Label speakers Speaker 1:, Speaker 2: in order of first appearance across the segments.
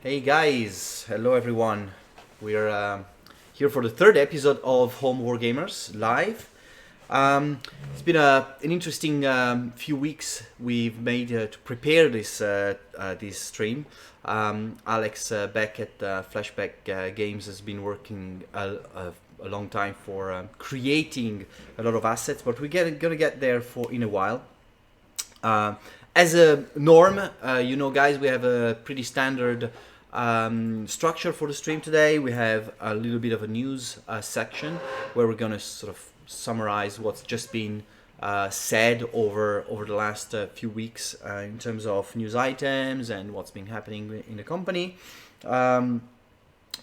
Speaker 1: Hey guys, hello everyone. We're here for the third episode of Home of Wargamers live. It's been an interesting few weeks we've made to prepare this stream. Alex back at Flashback Games has been working a long time for creating a lot of assets, but we're gonna get there for in a while. As a norm, guys, we have a pretty standard structure for the stream today. We have a little bit of a news section where we're going to sort of summarize what's just been said over the last few weeks in terms of news items and what's been happening in the company.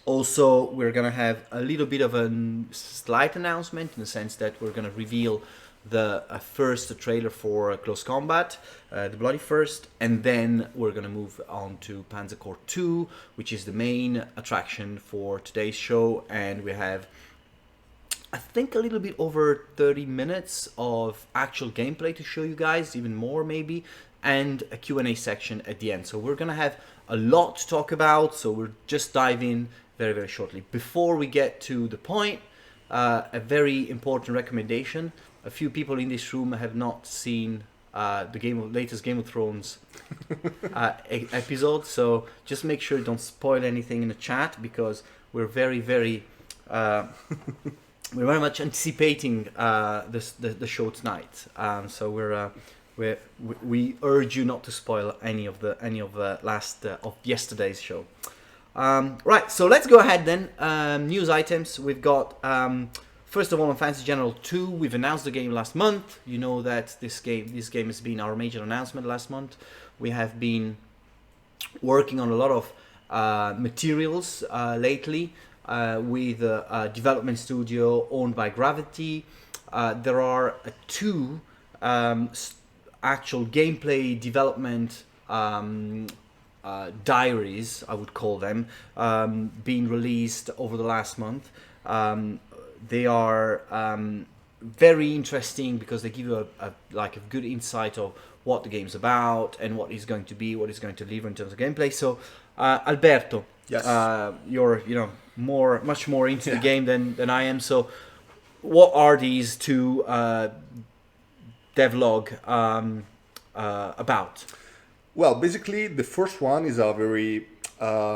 Speaker 1: Also, we're going to have a little bit of a slight announcement in the sense that we're going to reveal the first trailer for Close Combat, the Bloody First, and then we're going to move on to Panzer Corps 2, which is the main attraction for today's show, and we have, I think, a little bit over 30 minutes of actual gameplay to show you guys, even more maybe, and a Q&A section at the end. So we're going to have a lot to talk about, so we'll just dive in very, very shortly. Before we get to the point, a very important recommendation. A few people in this room have not seen the latest Game of Thrones episode, so just make sure you don't spoil anything in the chat because we're very, very we're very much anticipating the show tonight. So we urge you not to spoil any of the last of yesterday's show. Right, so let's go ahead then. News items. We've got. First of all, on Fantasy General 2, we've announced the game last month. You know that this game has been our major announcement last month. We have been working on a lot of materials lately with a development studio owned by Gravity. There are two actual gameplay development diaries, I would call them, being released over the last month. They are very interesting because they give you a good insight of what the game's about and what it's going to be, what it's going to deliver in terms of gameplay. So, Alberto,
Speaker 2: yes,
Speaker 1: you're much more into the game than I am. So, what are these two devlog about?
Speaker 2: Well, basically, the first one is a very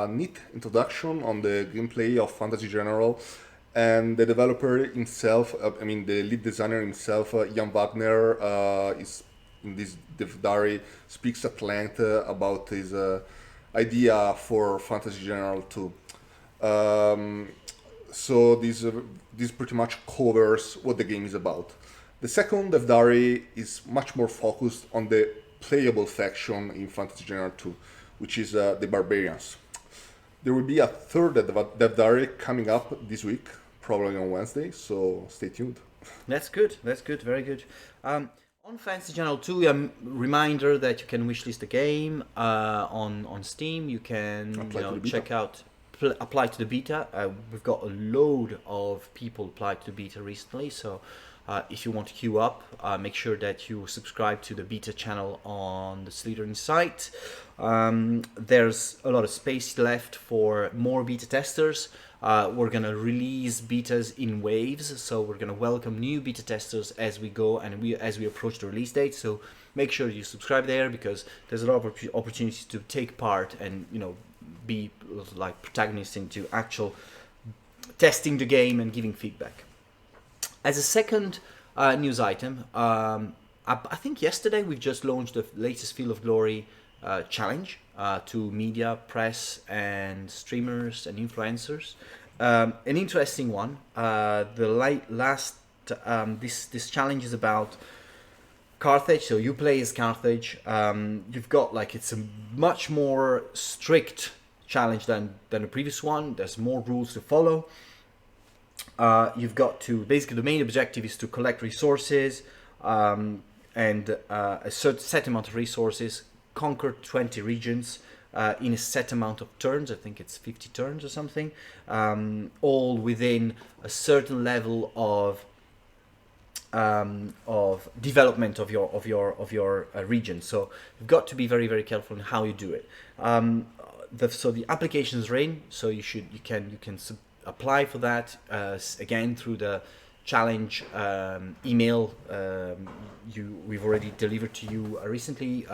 Speaker 2: neat introduction on the gameplay of Fantasy General. And the developer himself, the lead designer himself, Jan Wagner, is in this dev diary, speaks at length about his idea for Fantasy General 2. So this pretty much covers what the game is about. The second dev diary is much more focused on the playable faction in Fantasy General 2, which is the Barbarians. There will be a third dev diary coming up this week, probably on Wednesday, so stay tuned.
Speaker 1: That's good, very good. On Fantasy General 2, a reminder that you can wishlist the game on Steam. You can check out, apply to the beta. We've got a load of people applied to the beta recently, so if you want to queue up, make sure that you subscribe to the beta channel on the Slytherin site. There's a lot of space left for more beta testers. We're going to release betas in waves, so we're going to welcome new beta testers as we go and as we approach the release date. So make sure you subscribe there because there's a lot of opportunities to take part and be like protagonists into actual testing the game and giving feedback. As a second news item, I think yesterday we've just launched the latest Field of Glory challenge to media, press, and streamers and influencers. An interesting one. This challenge is about Carthage. So you play as Carthage. You've got it's a much more strict challenge than the previous one. There's more rules to follow. You've got to basically the main objective is to collect resources and a set amount of resources, conquer 20 regions in a set amount of turns. I think it's 50 turns or something, all within a certain level of development of your region. So you've got to be very, very careful in how you do it. the applications are in, so you can apply for that again through the challenge email we've already delivered to you recently.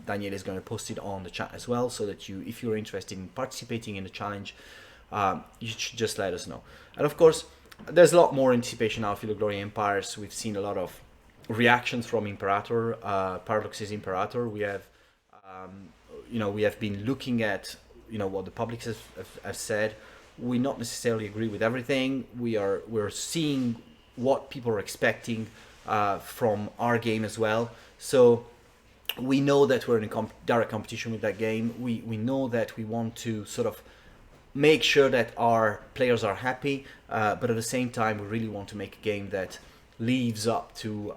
Speaker 1: Daniel is going to post it on the chat as well, so that if you're interested in participating in the challenge, you should just let us know. And of course, there's a lot more anticipation now. Feel of Glory Empires. We've seen a lot of reactions from Imperator, Paradox's Imperator. We have we have been looking at what the public has said. We not necessarily agree with everything. We're seeing what people are expecting from our game as well. So we know that we're in direct competition with that game. We know that we want to sort of make sure that our players are happy, but at the same time, we really want to make a game that lives up to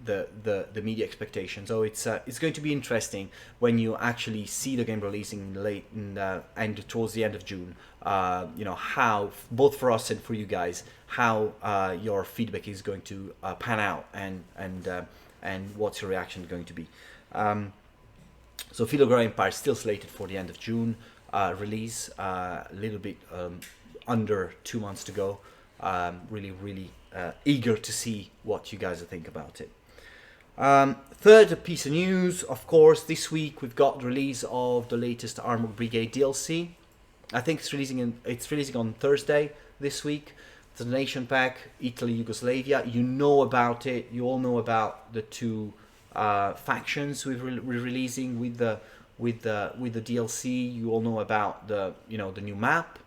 Speaker 1: the media expectations. So it's going to be interesting when you actually see the game releasing and towards the end of June. How both for us and for you guys, how your feedback is going to pan out, and what's your reaction going to be. So Field of Glory Empire is still slated for the end of June release. A little bit under 2 months to go. Really eager to see what you guys think about it. Third piece of news, of course, this week we've got the release of the latest Armored Brigade DLC. I think it's releasing on Thursday this week. The Nation Pack, Italy, Yugoslavia. You know about it. You all know about the two factions we're releasing with the DLC. You all know about the new map,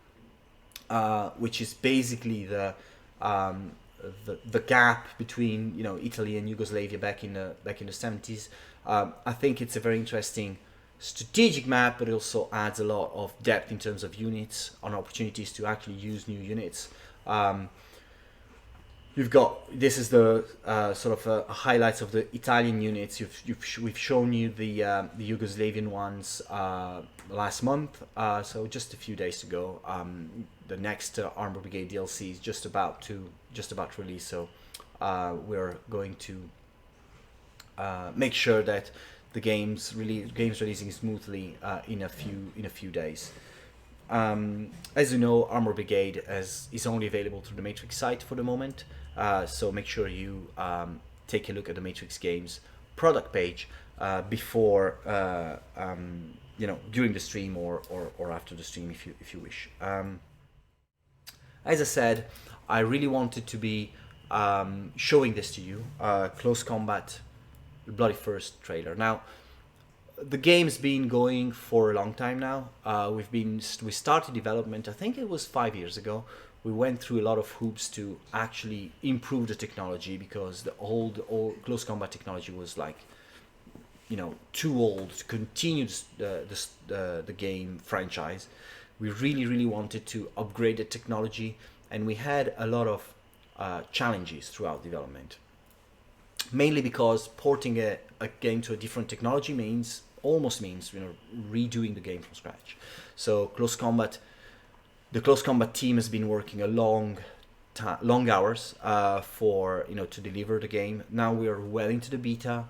Speaker 1: which is basically the gap between Italy and Yugoslavia back in the 70s. I think it's a very interesting strategic map, but it also adds a lot of depth in terms of units, on opportunities to actually use new units. This is the sort of highlights of the Italian units. We've shown you the Yugoslavian ones last month, so just a few days to go. The next Armored Brigade DLC is just about to release, so we're going to make sure that the game's releasing smoothly in a few days. As you know, Armored Brigade is only available through the Matrix site for the moment, so make sure you take a look at the Matrix Games product page before during the stream or after the stream if you wish. As I said, I really wanted to be showing this to you, Close Combat Bloody First trailer. Now, the game's been going for a long time now. We started development, I think it was 5 years ago. We went through a lot of hoops to actually improve the technology, because the old Close Combat technology was too old to continue the game franchise. We really wanted to upgrade the technology, and we had a lot of challenges throughout development. Mainly because porting a game to a different technology almost means redoing the game from scratch. So the Close Combat team has been working a long hours to deliver the game. Now we are well into the beta.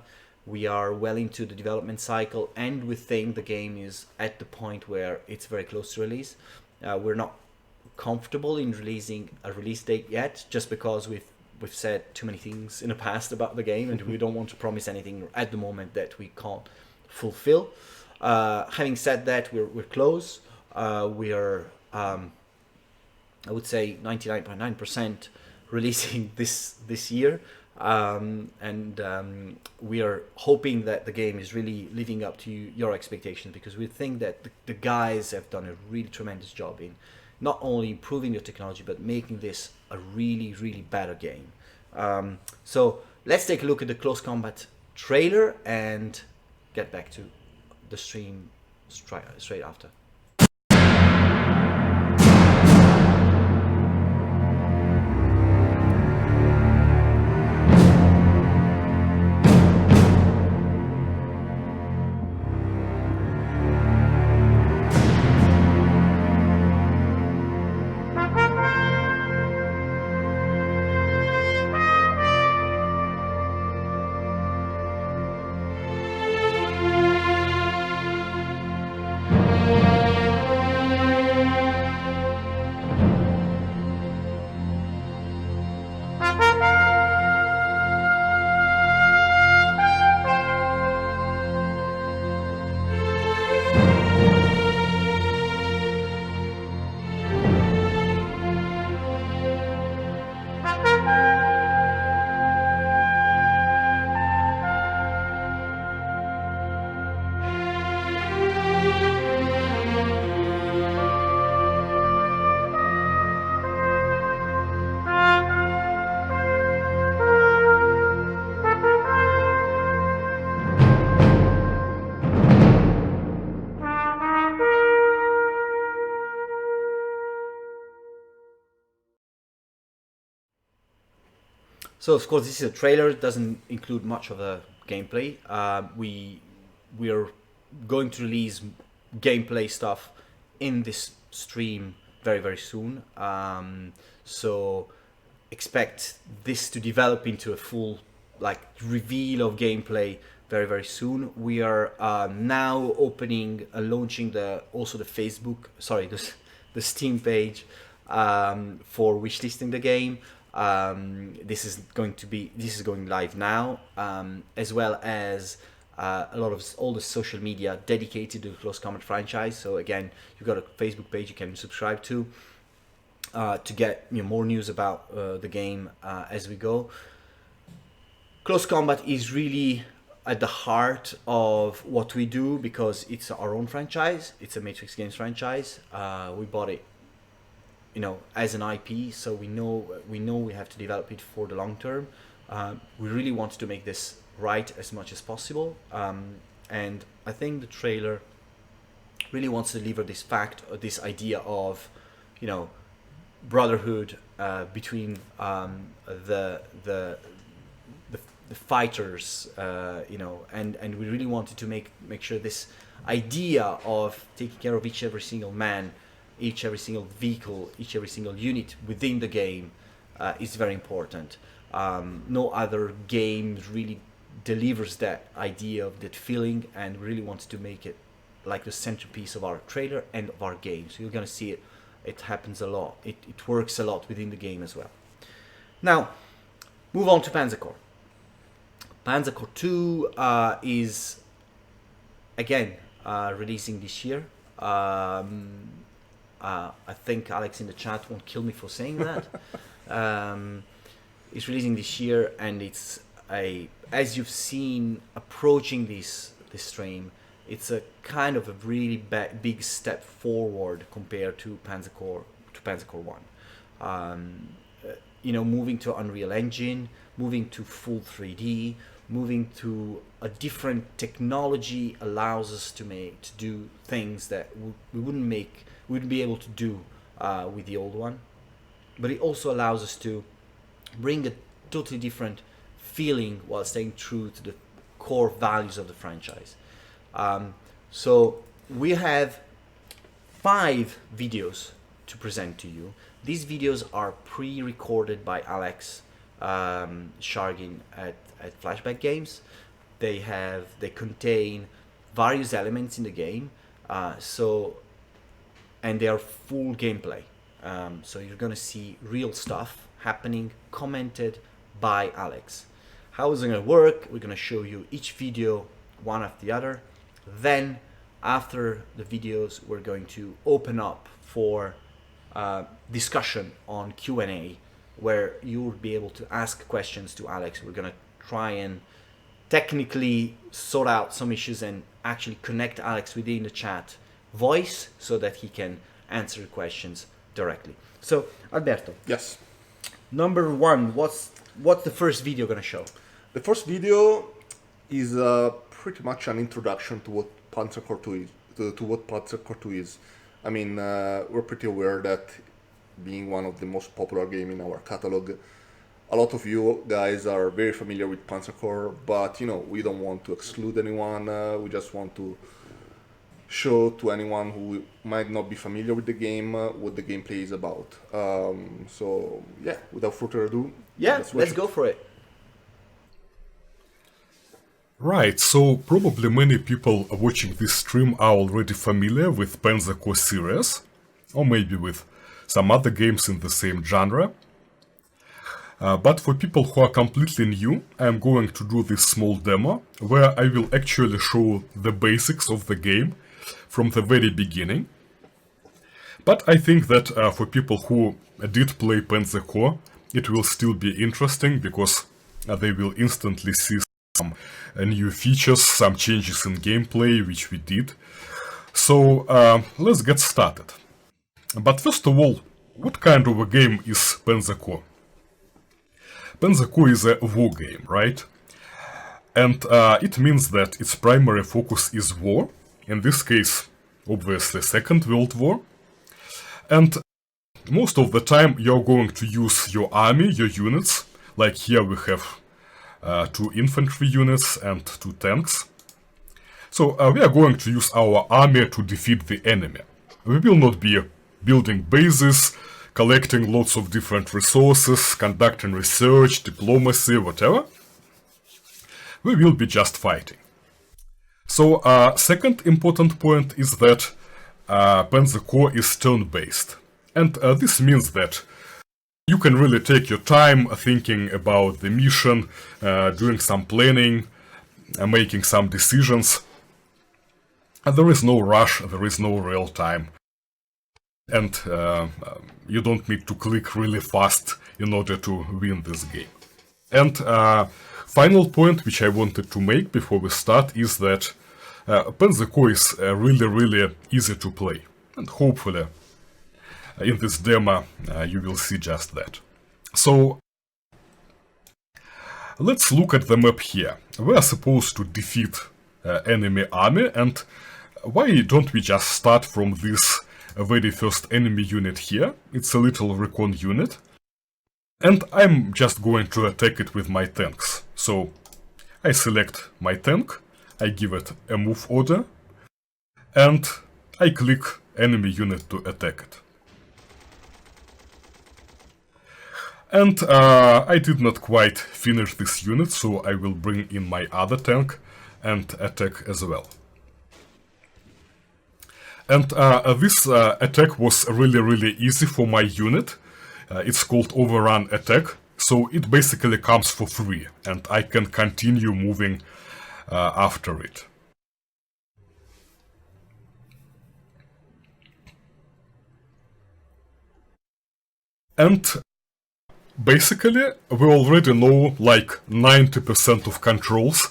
Speaker 1: We are well into the development cycle, and we think the game is at the point where it's very close to release. We're not comfortable in releasing a release date yet, just because we've said too many things in the past about the game, and we don't want to promise anything at the moment that we can't fulfill. Having said that, we're close. We are, I would say, 99.9% releasing this year, and we are hoping that the game is really living up to your expectations, because we think that the guys have done a really tremendous job in not only improving the technology, but making this a really better game. So let's take a look at the Close Combat trailer and get back to the stream straight after. So of course this is a trailer. It doesn't include much of the gameplay. We are going to release gameplay stuff in this stream very soon. So expect this to develop into a full like reveal of gameplay very soon. We are now launching the Facebook, the Steam page for wishlisting the game. This is going live now, as well as all the social media dedicated to the Close Combat franchise. So again, you've got a Facebook page you can subscribe to get more news about the game as we go. Close Combat is really at the heart of what we do because it's our own franchise. It's a Matrix Games franchise. We bought it, as an IP, so we know we have to develop it for the long term. We really want to make this right as much as possible, and I think the trailer really wants to deliver this idea of, brotherhood between the fighters, and we really wanted to make sure this idea of taking care of every single man, every single vehicle, every single unit within the game is very important. No other game really delivers that idea of that feeling, and really wanted to make it like the centerpiece of our trailer and of our game. So you're gonna see it. It happens a lot. It works a lot within the game as well. Now, move on to Panzer Corps. Panzer Corps 2 is again releasing this year. I think Alex in the chat won't kill me for saying that. It's releasing this year, and it's as you've seen approaching this stream, it's a kind of a really big step forward compared to Panzer Corps 1. Moving to Unreal Engine, moving to full 3D, moving to a different technology allows us to do things that we wouldn't be able to do with the old one. But it also allows us to bring a totally different feeling while staying true to the core values of the franchise. So we have 5 videos to present to you. These videos are pre-recorded by Alex Shargin at Flashback Games. They contain various elements in the game, and they are full gameplay. So you're gonna see real stuff happening, commented by Alex. How is it gonna work? We're gonna show you each video one after the other. Then after the videos, we're going to open up for discussion on Q&A, where you'll be able to ask questions to Alex. We're gonna try and technically sort out some issues and actually connect Alex within the chat voice so that he can answer questions directly. So Alberto,
Speaker 2: yes,
Speaker 1: number 1, what's the first video gonna show?
Speaker 2: The first video is pretty much an introduction to what Panzer Corps 2 is. I mean, we're pretty aware that being one of the most popular game in our catalog, a lot of you guys are very familiar with Panzer Corps, but we don't want to exclude anyone. We just want to show to anyone who might not be familiar with the game what the gameplay is about. So yeah, without further ado,
Speaker 1: let's go for it.
Speaker 3: Right, so probably many people watching this stream are already familiar with Panzer Corps series, or maybe with some other games in the same genre. But for people who are completely new, I'm going to do this small demo, where I will actually show the basics of the game from the very beginning. But I think that for people who did play Panzer Corps, it will still be interesting, because they will instantly see some new features, some changes in gameplay, which we did. So let's get started. But first of all, what kind of a game is Panzer Corps? Panzer Corps is a war game, right? And it means that its primary focus is war, in this case, obviously Second World War. And most of the time you're going to use your army, your units, Like here we have 2 infantry units and 2 tanks. So we are going to use our army to defeat the enemy. We will not be building bases, collecting lots of different resources, conducting research, diplomacy, whatever. We will be just fighting. So second important point is that Panzer Corps is turn-based. And this means that you can really take your time thinking about the mission, doing some planning, making some decisions. There is no rush, there is no real time. And you don't need to click really fast in order to win this game. And final point which I wanted to make before we start is that Panzer Corps is really easy to play. And hopefully in this demo you will see just that. So let's look at the map here. We are supposed to defeat enemy army, and why don't we just start from this very first enemy unit here? It's a little recon unit. And I'm just going to attack it with my tanks. So I select my tank, I give it a move order, and I click enemy unit to attack it. And I did not quite finish this unit, so I will bring in my other tank and attack as well. And this attack was really easy for my unit. It's called overrun attack, so it basically comes for free, and I can continue moving after it. And basically, we already know like 90% of controls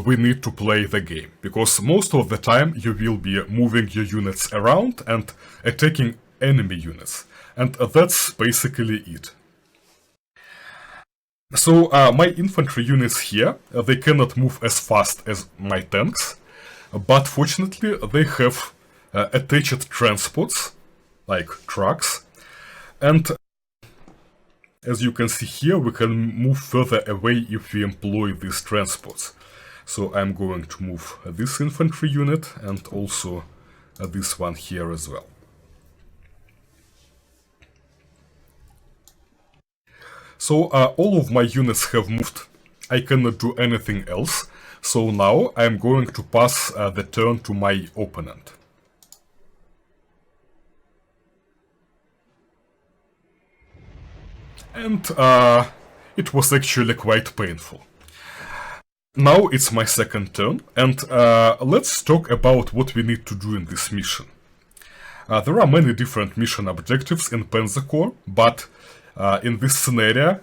Speaker 3: we need to play the game, because most of the time you will be moving your units around and attacking enemy units, and that's basically it. So my infantry units here, they cannot move as fast as my tanks, but fortunately they have attached transports, like trucks, and as you can see here, we can move further away if we employ these transports. So I'm going to move this infantry unit and also this one here as well. So all of my units have moved. I cannot do anything else. So now I'm going to pass the turn to my opponent. And it was actually quite painful. Now it's my second turn, and let's talk about what we need to do in this mission. There are many different mission objectives in Panzer Corps, but in this scenario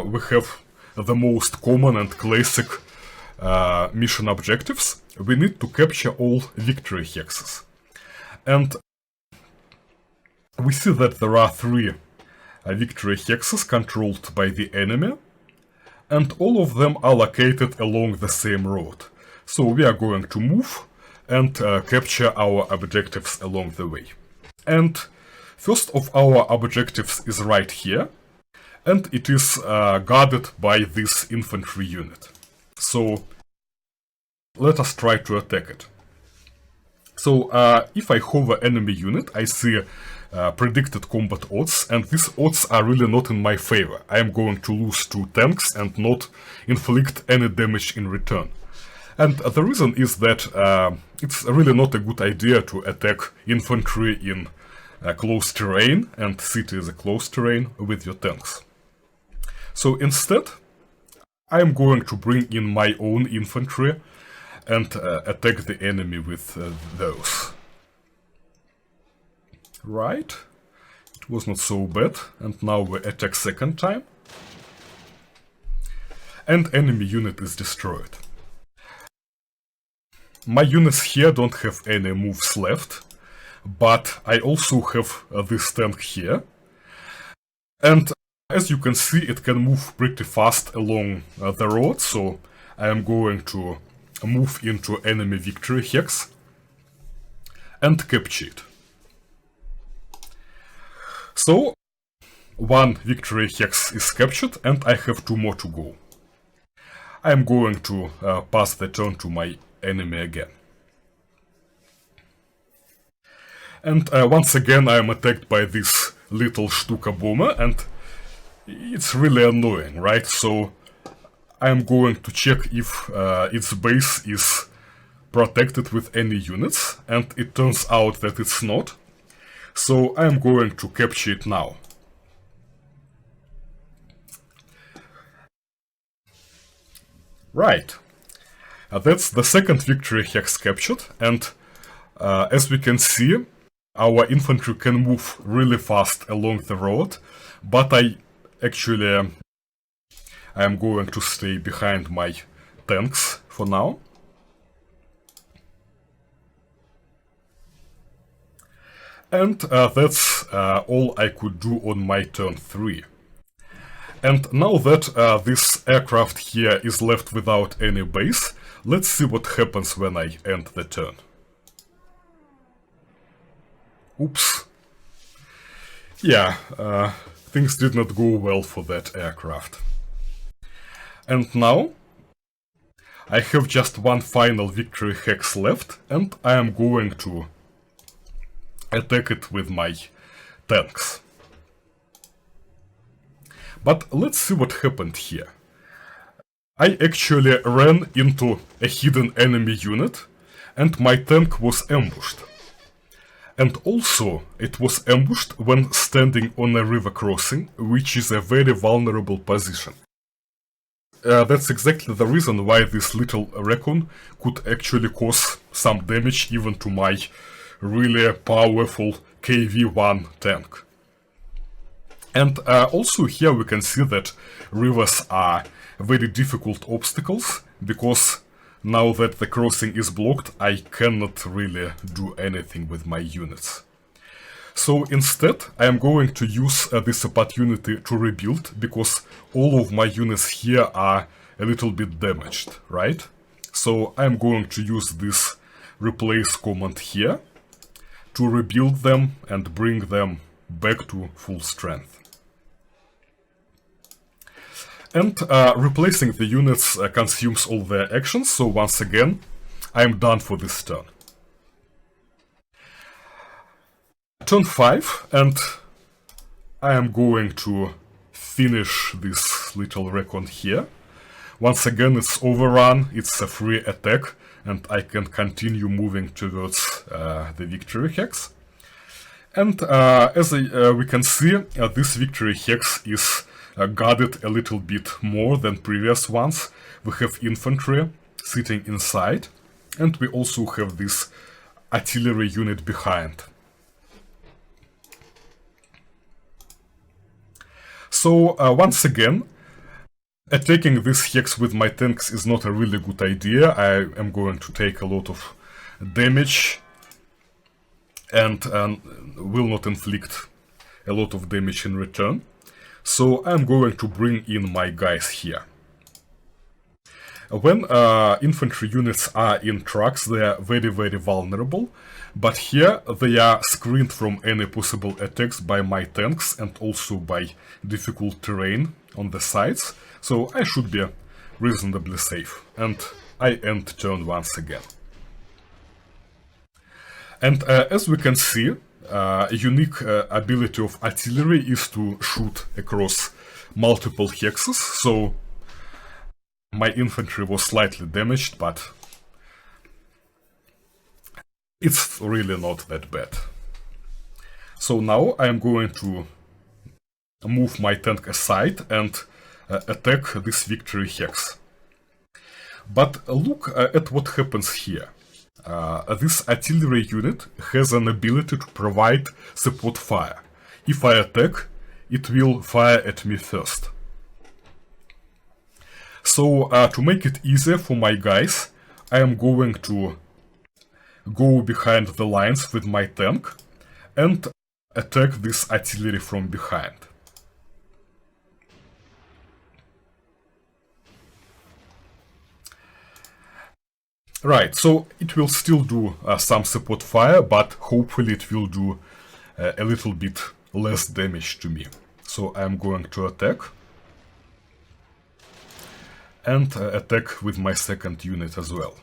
Speaker 3: we have the most common and classic mission objectives. We need to capture all victory hexes. And we see that there are 3 victory hexes controlled by the enemy, and all of them are located along the same road. So we are going to move and capture our objectives along the way. And first of our objectives is right here, and it is guarded by this infantry unit. So let us try to attack it. So if I hover enemy unit, I see predicted combat odds, and these odds are really not in my favor. I am going to lose 2 tanks and not inflict any damage in return. And the reason is that it's really not a good idea to attack infantry in close terrain, and city is a close terrain, with your tanks. So instead, I am going to bring in my own infantry and attack the enemy with those. Right, it was not so bad, and now we attack second time. And enemy unit is destroyed. My units here don't have any moves left, but I also have this tank here. And as you can see, it can move pretty fast along the road, so I am going to move into enemy victory hex and capture it. So one victory hex is captured and I have 2 more to go. I'm going to pass the turn to my enemy again. And once again I am attacked by this little Stuka bomber, and it's really annoying, right? So I'm going to check if its base is protected with any units, and it turns out that it's not. So I'm going to capture it now. Right. That's the second victory hex captured, and as we can see, our infantry can move really fast along the road, but I am going to stay behind my tanks for now. And that's all I could do on my turn 3. And now that this aircraft here is left without any base, let's see what happens when I end the turn. Oops. Yeah, things did not go well for that aircraft. And now I have just one final victory hex left, and I am going to attack it with my tanks. But let's see what happened here. I actually ran into a hidden enemy unit, and my tank was ambushed. And also, it was ambushed when standing on a river crossing, which is a very vulnerable position. That's exactly the reason why this little raccoon could actually cause some damage even to my really powerful KV-1 tank. And also here we can see that rivers are very difficult obstacles, because now that the crossing is blocked, I cannot really do anything with my units. So instead, I am going to use this opportunity to rebuild, because all of my units here are a little bit damaged, right? So I'm going to use this replace command here to rebuild them and bring them back to full strength. And replacing the units consumes all their actions, so once again, I'm done for this turn. Turn 5, and I am going to finish this little recon here. Once again, it's overrun, it's a free attack, and I can continue moving towards the victory hex. And as we can see, this victory hex is guarded a little bit more than previous ones. We have infantry sitting inside, and we also have this artillery unit behind. So once again, attacking this hex with my tanks is not a really good idea. I am going to take a lot of damage and will not inflict a lot of damage in return. So I'm going to bring in my guys here. When infantry units are in trucks, they are very, very vulnerable, but here they are screened from any possible attacks by my tanks and also by difficult terrain on the sides, so I should be reasonably safe. And I end turn once again. And as we can see, a unique ability of artillery is to shoot across multiple hexes, so my infantry was slightly damaged, but it's really not that bad. So now I am going to move my tank aside and attack this victory hex. But look at what happens here. This artillery unit has an ability to provide support fire. If I attack, it will fire at me first. So to make it easier for my guys, I am going to go behind the lines with my tank and attack this artillery from behind. Right, so it will still do some support fire, but hopefully it will do a little bit less damage to me. So I'm going to attack. And attack with my second unit as well.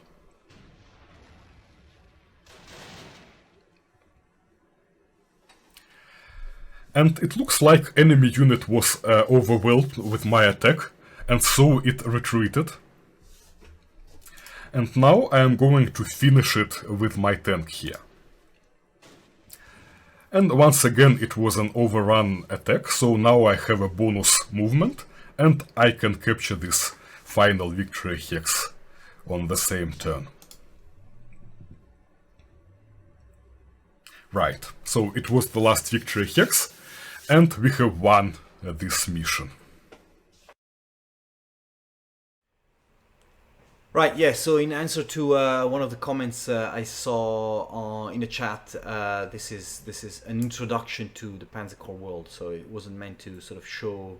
Speaker 3: And it looks like enemy unit was overwhelmed with my attack, and so it retreated. And now I am going to finish it with my tank here. And once again it was an overrun attack, so now I have a bonus movement, and I can capture this final victory hex on the same turn. Right, so it was the last victory hex, and we have won this mission.
Speaker 1: Right, yeah, so in answer to one of the comments I saw in the chat, this is an introduction to the Panzer Corps world, so it wasn't meant to sort of show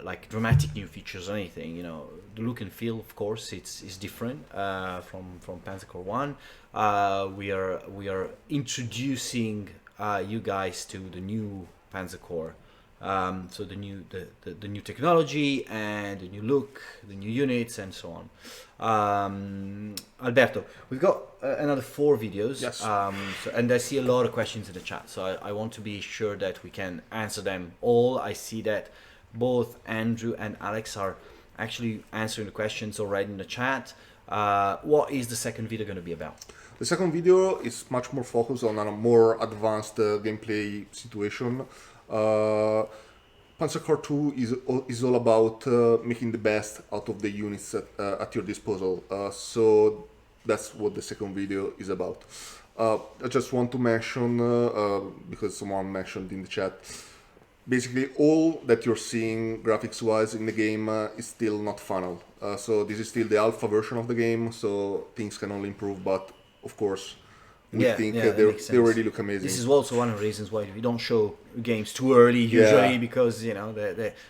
Speaker 1: like dramatic new features or anything. You know, the look and feel, of course, is different from Panzer Corps 1. We are introducing you guys to the new Panzer Corps. So the new technology and the new look, the new units, and so on. Alberto, we've got another 4 videos.
Speaker 2: Yes.
Speaker 1: And I see a lot of questions in the chat, so I want to be sure that we can answer them all. I see that both Andrew and Alex are actually answering the questions already in the chat. What is the second video going to be about?
Speaker 2: The second video is much more focused on a more advanced gameplay situation. Panzer Corps 2 is all about making the best out of the units at your disposal. So that's what the second video is about. I just want to mention, because someone mentioned in the chat, basically all that you're seeing graphics-wise in the game is still not final. So this is still the alpha version of the game, so things can only improve, but of course we think they already look amazing.
Speaker 1: This is also one of the reasons why we don't show games too early usually, because you know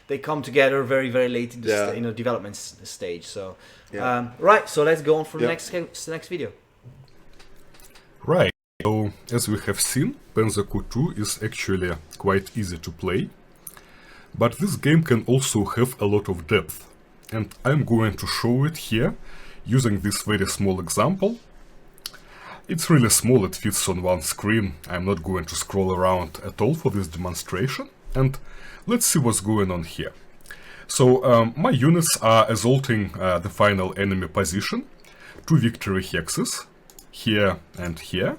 Speaker 1: they come together very late in the development stage. So right, so let's go on for the next video.
Speaker 3: Right. So as we have seen, Panzer Corps 2 is actually quite easy to play, but this game can also have a lot of depth, and I'm going to show it here using this very small example. It's really small, it fits on one screen. I'm not going to scroll around at all for this demonstration, and let's see what's going on here. So my units are assaulting the final enemy position, 2 victory hexes, here and here,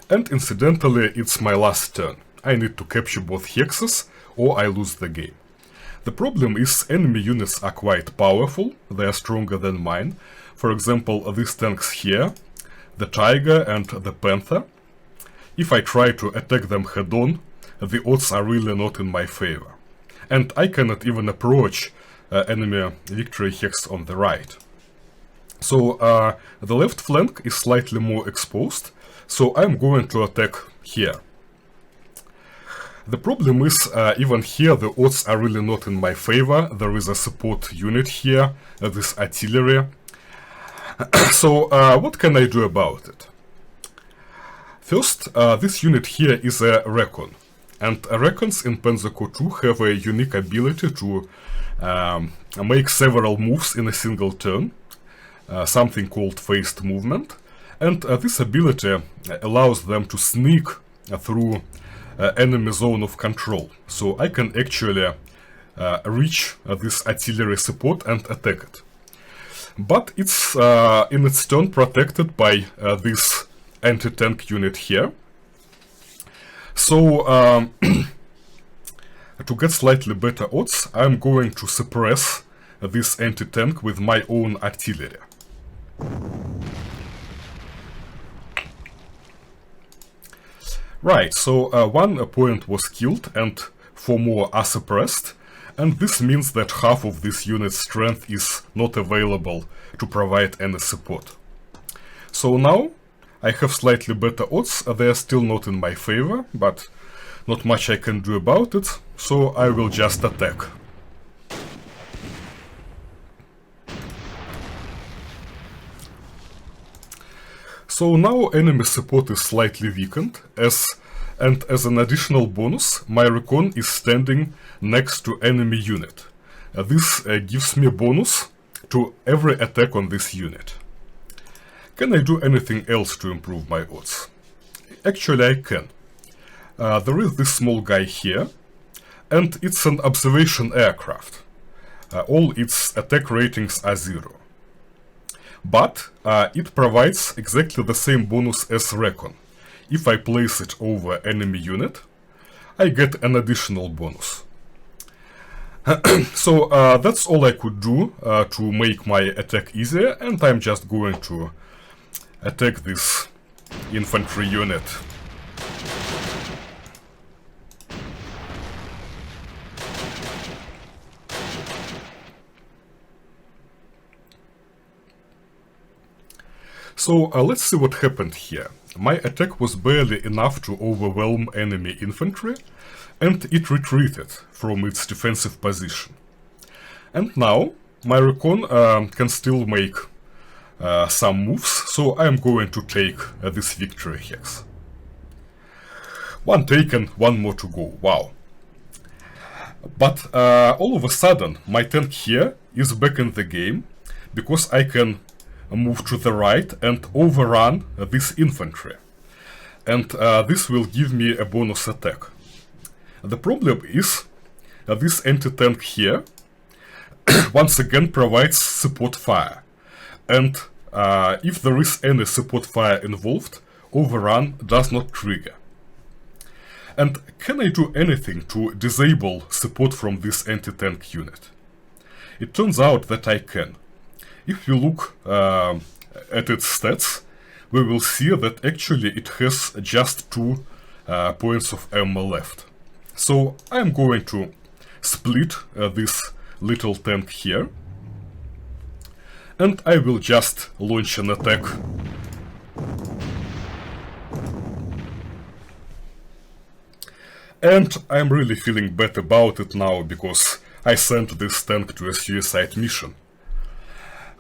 Speaker 3: and incidentally it's my last turn. I need to capture both hexes or I lose the game. The problem is enemy units are quite powerful, they are stronger than mine. For example, these tanks here, the Tiger and the Panther. If I try to attack them head-on, the odds are really not in my favor. And I cannot even approach enemy victory hex on the right. So the left flank is slightly more exposed, so I'm going to attack here. The problem is, even here the odds are really not in my favor. There is a support unit here, this artillery. So what can I do about it? First, this unit here is a Recon, and Recons in Panzer Corps 2 have a unique ability to make several moves in a single turn, something called phased movement, and this ability allows them to sneak through enemy zone of control, so I can actually reach this artillery support and attack it. But it's in its turn protected by this anti-tank unit here. So to get slightly better odds, I'm going to suppress this anti-tank with my own artillery. Right, so one opponent was killed and 4 more are suppressed. And this means that half of this unit's strength is not available to provide any support. So now I have slightly better odds. They are still not in my favor, but not much I can do about it, so I will just attack. So now enemy support is slightly weakened, as And as an additional bonus, my recon is standing next to enemy unit. This gives me a bonus to every attack on this unit. Can I do anything else to improve my odds? Actually, I can. There is this small guy here, and it's an observation aircraft. All its attack ratings are 0. But it provides exactly the same bonus as recon. If I place it over enemy unit, I get an additional bonus. So that's all I could do to make my attack easier, and I'm just going to attack this infantry unit. So let's see what happened here. My attack was barely enough to overwhelm enemy infantry, and it retreated from its defensive position. And now my recon can still make some moves, so I'm going to take this victory hex. One taken, one more to go, wow. But all of a sudden my tank here is back in the game, because I can move to the right and overrun this infantry. And this will give me a bonus attack. The problem is this anti-tank here once again provides support fire. And if there is any support fire involved, overrun does not trigger. And can I do anything to disable support from this anti-tank unit? It turns out that I can. If we look at its stats, we will see that actually it has just 2 points of ammo left. So I'm going to split this little tank here, and I will just launch an attack. And I'm really feeling bad about it now, because I sent this tank to a suicide mission.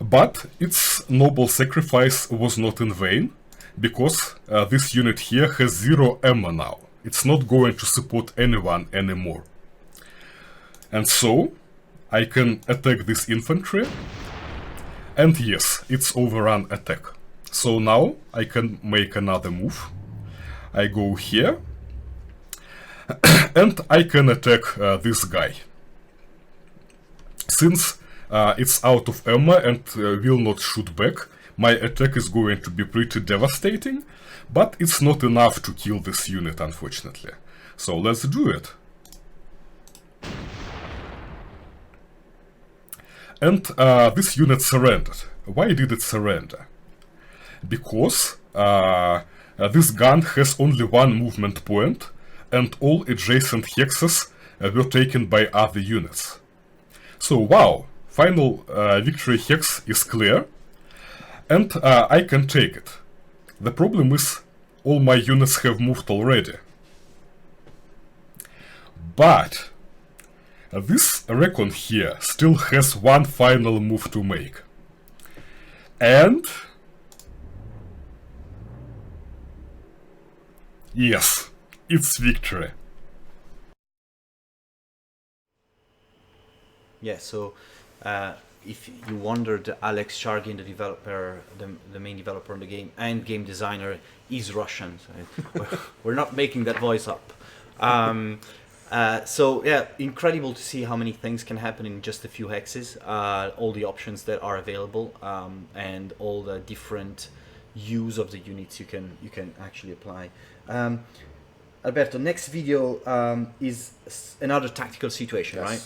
Speaker 3: But its noble sacrifice was not in vain, because this unit here has 0 ammo now. It's not going to support anyone anymore. And so I can attack this infantry, and yes, it's overrun attack. So now I can make another move. I go here, and I can attack this guy. Since it's out of ammo and will not shoot back, my attack is going to be pretty devastating, but it's not enough to kill this unit, unfortunately. So let's do it. And this unit surrendered. Why did it surrender? Because this gun has only 1 movement point, and all adjacent hexes were taken by other units. So wow, final victory hex is clear, and I can take it. The problem is, all my units have moved already. But this recon here still has 1 final move to make. And yes, it's victory.
Speaker 1: Yeah, so if you wondered, Alex Shargin, the developer, the main developer in the game and game designer, is Russian. So we're not making that voice up. So yeah, incredible to see how many things can happen in just a few hexes. All the options that are available, and all the different use of the units you can actually apply. Alberto, next video is another tactical situation,
Speaker 2: Yes.
Speaker 1: right?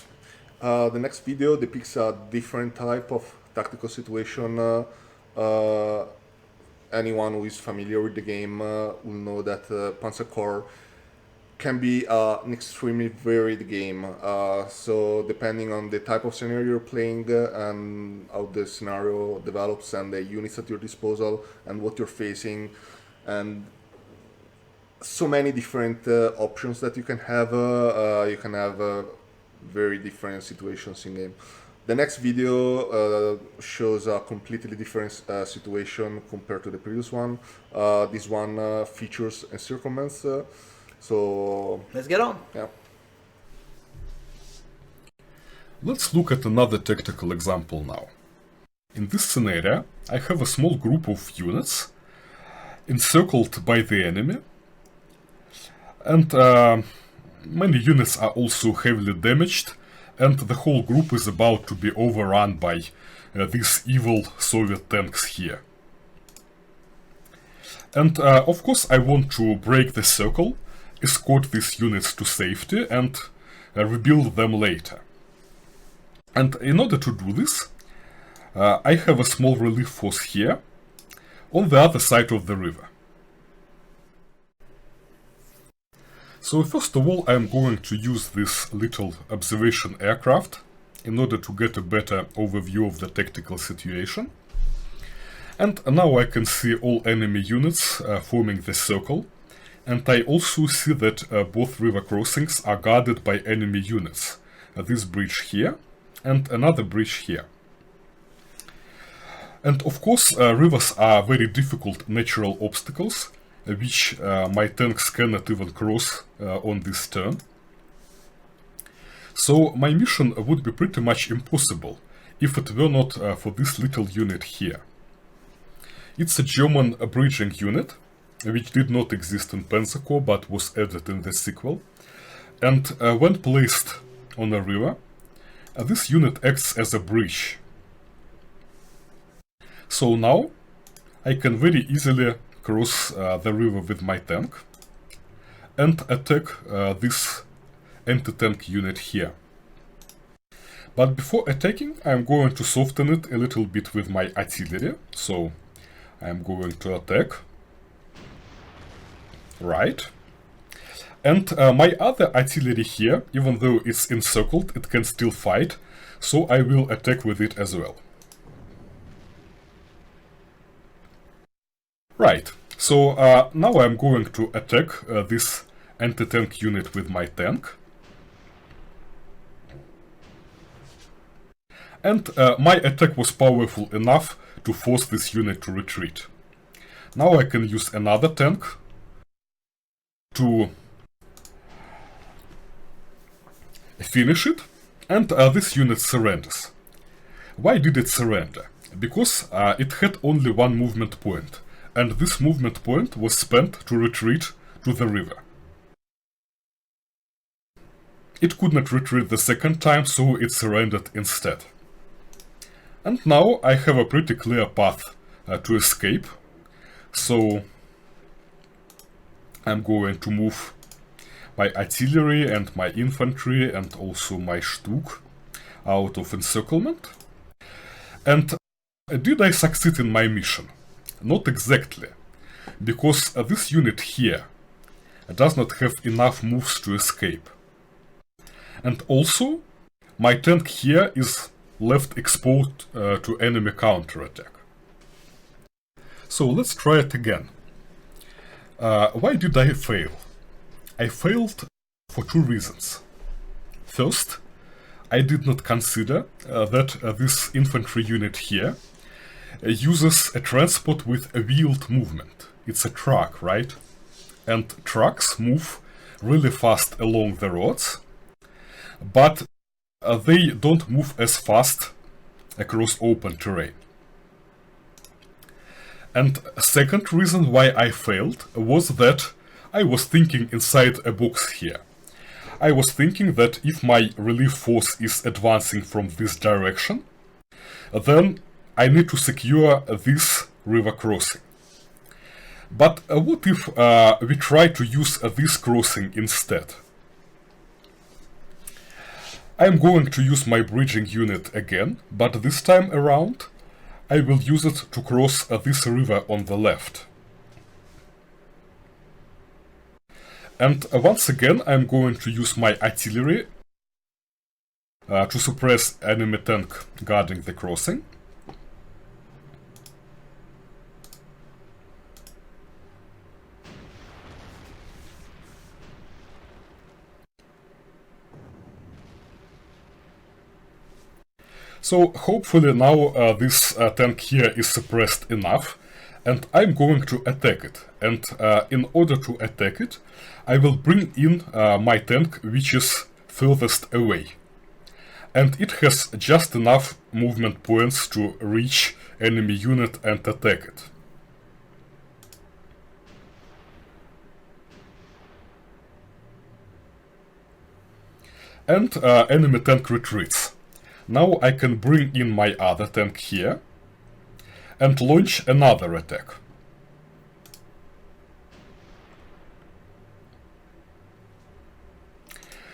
Speaker 2: The next video depicts a different type of tactical situation. Anyone who is familiar with the game will know that Panzer Corps can be an extremely varied game. So depending on the type of scenario you're playing and how the scenario develops and the units at your disposal and what you're facing, and so many different options that you can have. You can have very different situations in game. The next video shows a completely different situation compared to the previous one. This one features encirclements. So
Speaker 1: let's get on.
Speaker 2: yeah.
Speaker 3: Let's look at another tactical example now. In this scenario, I have a small group of units encircled by the enemy, and many units are also heavily damaged, and the whole group is about to be overrun by these evil Soviet tanks here. And of course I want to break the circle, escort these units to safety, and rebuild them later. And in order to do this, I have a small relief force here, on the other side of the river. So first of all, I am going to use this little observation aircraft in order to get a better overview of the tactical situation. And now I can see all enemy units forming the circle, and I also see that both river crossings are guarded by enemy units. This bridge here and another bridge here. And of course, rivers are very difficult natural obstacles, which my tanks cannot even cross on this turn. So my mission would be pretty much impossible if it were not for this little unit here. It's a German bridging unit, which did not exist in Panzer Corps but was added in the sequel. And when placed on a river, this unit acts as a bridge. So now I can very easily cross the river with my tank and attack this anti-tank unit here. But before attacking, I'm going to soften it a little bit with my artillery. So I'm going to attack. Right. And my other artillery here, even though it's encircled, it can still fight. So I will attack with it as well. Right, so now I'm going to attack this anti-tank unit with my tank. And my attack was powerful enough to force this unit to retreat. Now I can use another tank to finish it, and this unit surrenders. Why did it surrender? Because it had only one movement point. And this movement point was spent to retreat to the river. It could not retreat the second time, so it surrendered instead. And now I have a pretty clear path to escape. So I'm going to move my artillery and my infantry and also my Stuk out of encirclement. And did I succeed in my mission? Not exactly, because this unit here does not have enough moves to escape. And also, my tank here is left exposed to enemy counterattack. So let's try it again. Why did I fail? I failed for two reasons. First, I did not consider that this infantry unit here uses a transport with a wheeled movement. It's a truck, right? And trucks move really fast along the roads, but they don't move as fast across open terrain. And second reason why I failed was that I was thinking inside a box here. I was thinking that if my relief force is advancing from this direction, then I need to secure this river crossing. But what if we try to use this crossing instead? I'm going to use my bridging unit again, but this time around I will use it to cross this river on the left. And once again I'm going to use my artillery to suppress enemy tank guarding the crossing. So hopefully now this tank here is suppressed enough, and I'm going to attack it. And in order to attack it, I will bring in my tank, which is furthest away. And it has just enough movement points to reach enemy unit and attack it. And enemy tank retreats. Now I can bring in my other tank here and launch another attack.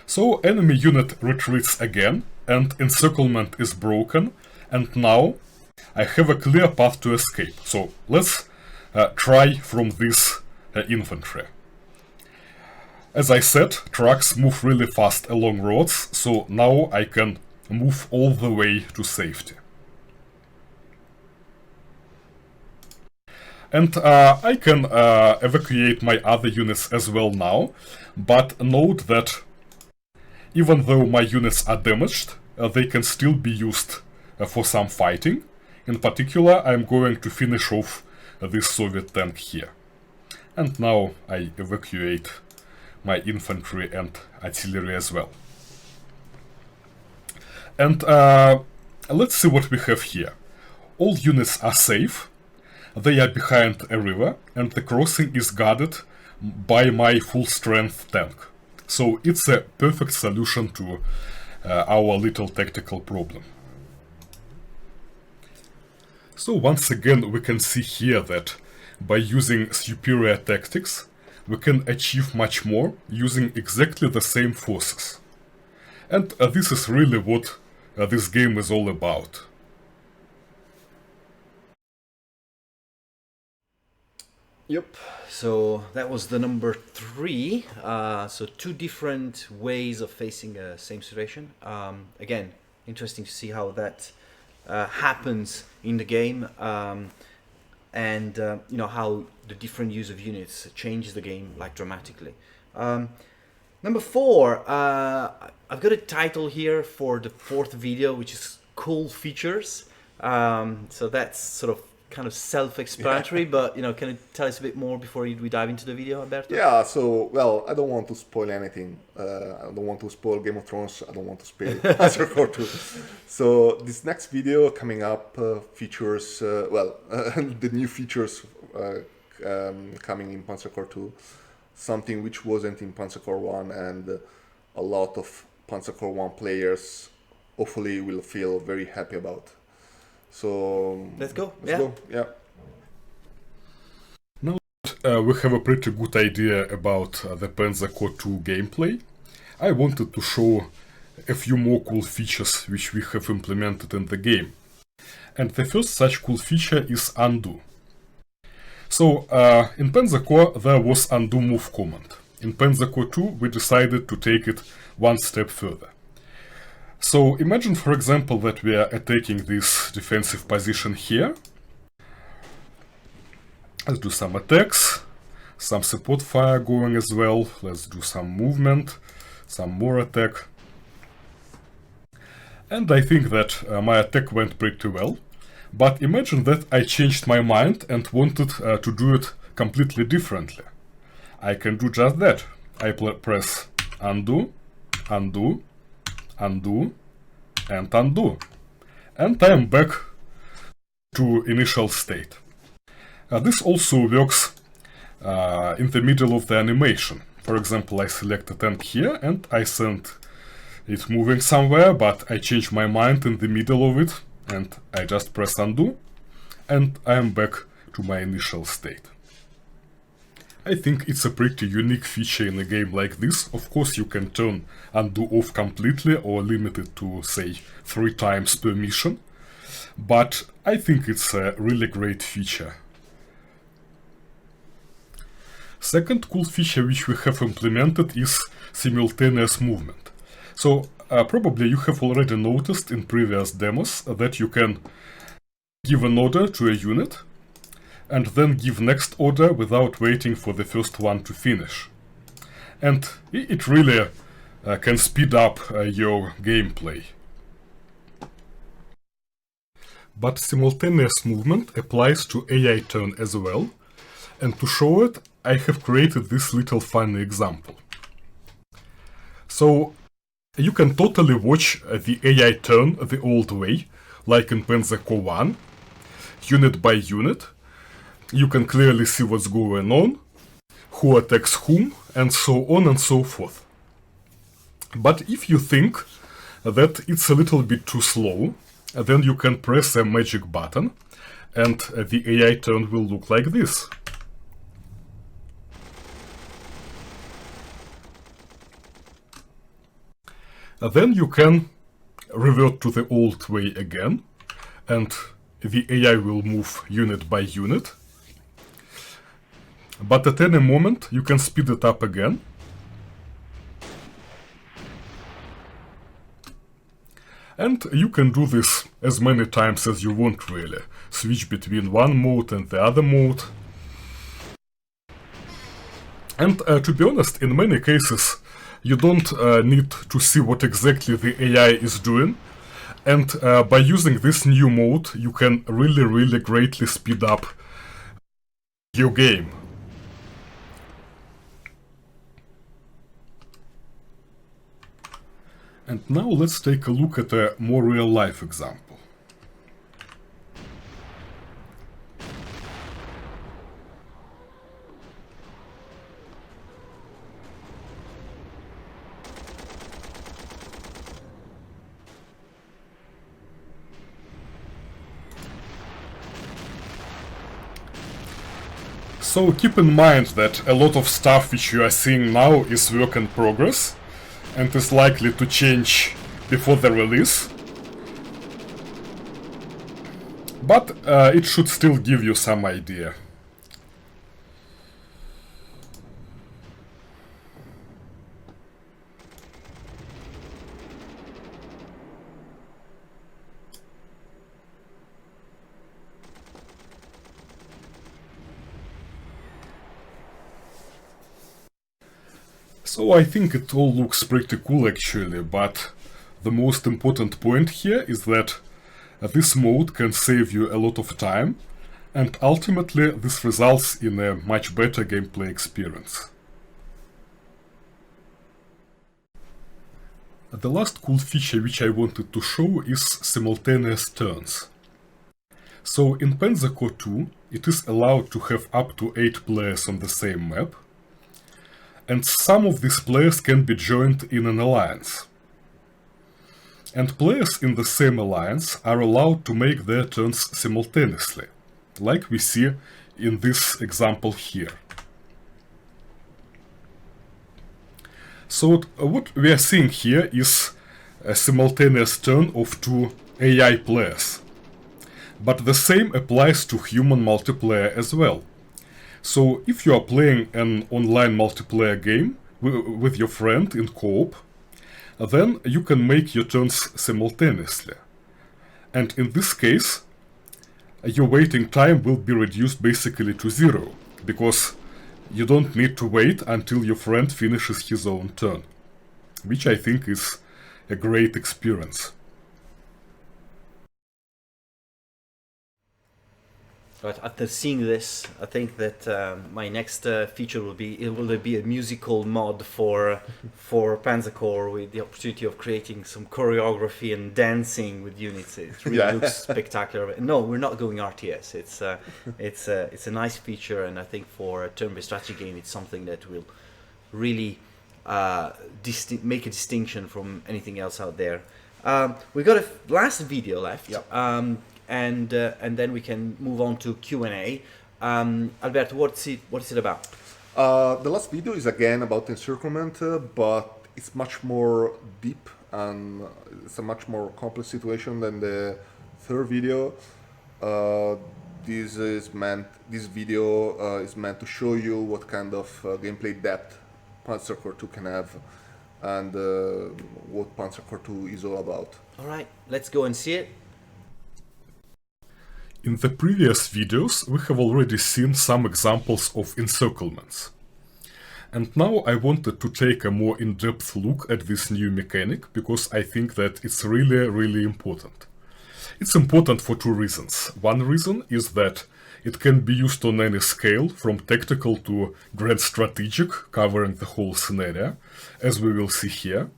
Speaker 3: So enemy unit retreats again, and encirclement is broken, and now I have a clear path to escape. So let's try from this infantry. As I said, trucks move really fast along roads, so now I can move all the way to safety. And I can evacuate my other units as well now, but note that even though my units are damaged, they can still be used for some fighting. In particular, I'm going to finish off this Soviet tank here. And now I evacuate my infantry and artillery as well. And let's see what we have here. All units are safe, they are behind a river, and the crossing is guarded by my full-strength tank. So it's a perfect solution to our little tactical problem. So once again we can see here that by using superior tactics, we can achieve much more using exactly the same forces. And this is really what this game is all about.
Speaker 1: Yep, so that was the number 3. So 2 different ways of facing the same situation. Again, interesting to see how that happens in the game. And you know how the different use of units changes the game like dramatically. Number 4, I've got a title here for the 4th video, which is cool features. So that's sort of kind of self-explanatory, but you know, can you tell us a bit more before we dive into the video, Alberto?
Speaker 2: Yeah, so, well, I don't want to spoil anything. I don't want to spoil Game of Thrones. I don't want to spoil Panzer Corps 2. So this next video coming up features, the new features coming in Panzer Corps 2, something which wasn't in Panzer Corps 1, and a lot of Panzer Corps 1 players hopefully will feel very happy about. So
Speaker 1: let's go.
Speaker 2: Yeah.
Speaker 3: Now that we have a pretty good idea about the Panzer Corps 2 gameplay, I wanted to show a few more cool features which we have implemented in the game. And the first such cool feature is undo. So in Panzer Corps there was undo move command. In Panzer Corps 2 we decided to take it one step further. So imagine, for example, that we are attacking this defensive position here. Let's do some attacks, some support fire going as well. Let's do some movement, some more attack. And I think that my attack went pretty well. But imagine that I changed my mind and wanted to do it completely differently. I can do just that. I press undo, undo, undo, and undo. And I am back to initial state. This also works in the middle of the animation. For example, I select a tank here and I send it moving somewhere, but I change my mind in the middle of it and I just press undo and I am back to my initial state. I think it's a pretty unique feature in a game like this. Of course you can turn undo off completely or limit it to, say, 3 times per mission, but I think it's a really great feature. Second cool feature which we have implemented is simultaneous movement. So probably you have already noticed in previous demos that you can give an order to a unit and then give next order without waiting for the first one to finish. And it really can speed up your gameplay. but simultaneous movement applies to AI turn as well, and to show it, I have created this little funny example. So, you can totally watch the AI turn the old way, like in Panzer Corps 1, unit by unit. You can clearly see what's going on, who attacks whom, and so on and so forth. But if you think that it's a little bit too slow, then you can press a magic button, and the AI turn will look like this. Then you can revert to the old way again, and the AI will move unit by unit. But at any moment you can speed it up again. And you can do this as many times as you want, really. Switch between one mode and the other mode. And to be honest, in many cases you don't need to see what exactly the AI is doing. And by using this new mode, you can really greatly speed up your game. And now let's take a look at a more real-life example. So keep in mind that a lot of stuff which you are seeing now is work in progress, and is likely to change before the release. But it should still give you some idea. So I think it all looks pretty cool actually, but the most important point here is that this mode can save you a lot of time, and ultimately this results in a much better gameplay experience. The last cool feature which I wanted to show is simultaneous turns. So in Panzer Corps 2 it is allowed to have up to 8 players on the same map, and some of these players can be joined in an alliance. And players in the same alliance are allowed to make their turns simultaneously, like we see in this example here. So what we are seeing here is a simultaneous turn of 2 AI players. But the same applies to human multiplayer as well. So if you are playing an online multiplayer game with your friend in co-op, then you can make your turns simultaneously. And in this case, your waiting time will be reduced basically to 0, because you don't need to wait until your friend finishes his own turn, which I think is a great experience.
Speaker 1: But after seeing this, I think that my next feature will be a musical mod for Panzer Corps, with the opportunity of creating some choreography and dancing with units. It really looks spectacular. No, we're not going RTS. It's a nice feature, and I think for a turn-based strategy game, it's something that will really make a distinction from anything else out there. We've got a last video left.
Speaker 2: Yep.
Speaker 1: And then we can move on to Q&A. Alberto, what's it about?
Speaker 2: The last video is again about encirclement, but it's much more deep and it's a much more complex situation than the third video. This video is meant to show you what kind of gameplay depth Panzer Corps 2 can have, and what Panzer Corps 2 is all about.
Speaker 1: All right, let's go and see it.
Speaker 3: In the previous videos, we have already seen some examples of encirclements. And now I wanted to take a more in-depth look at this new mechanic, because I think that it's really important. It's important for two reasons. One reason is that it can be used on any scale, from tactical to grand strategic, covering the whole scenario, as we will see here.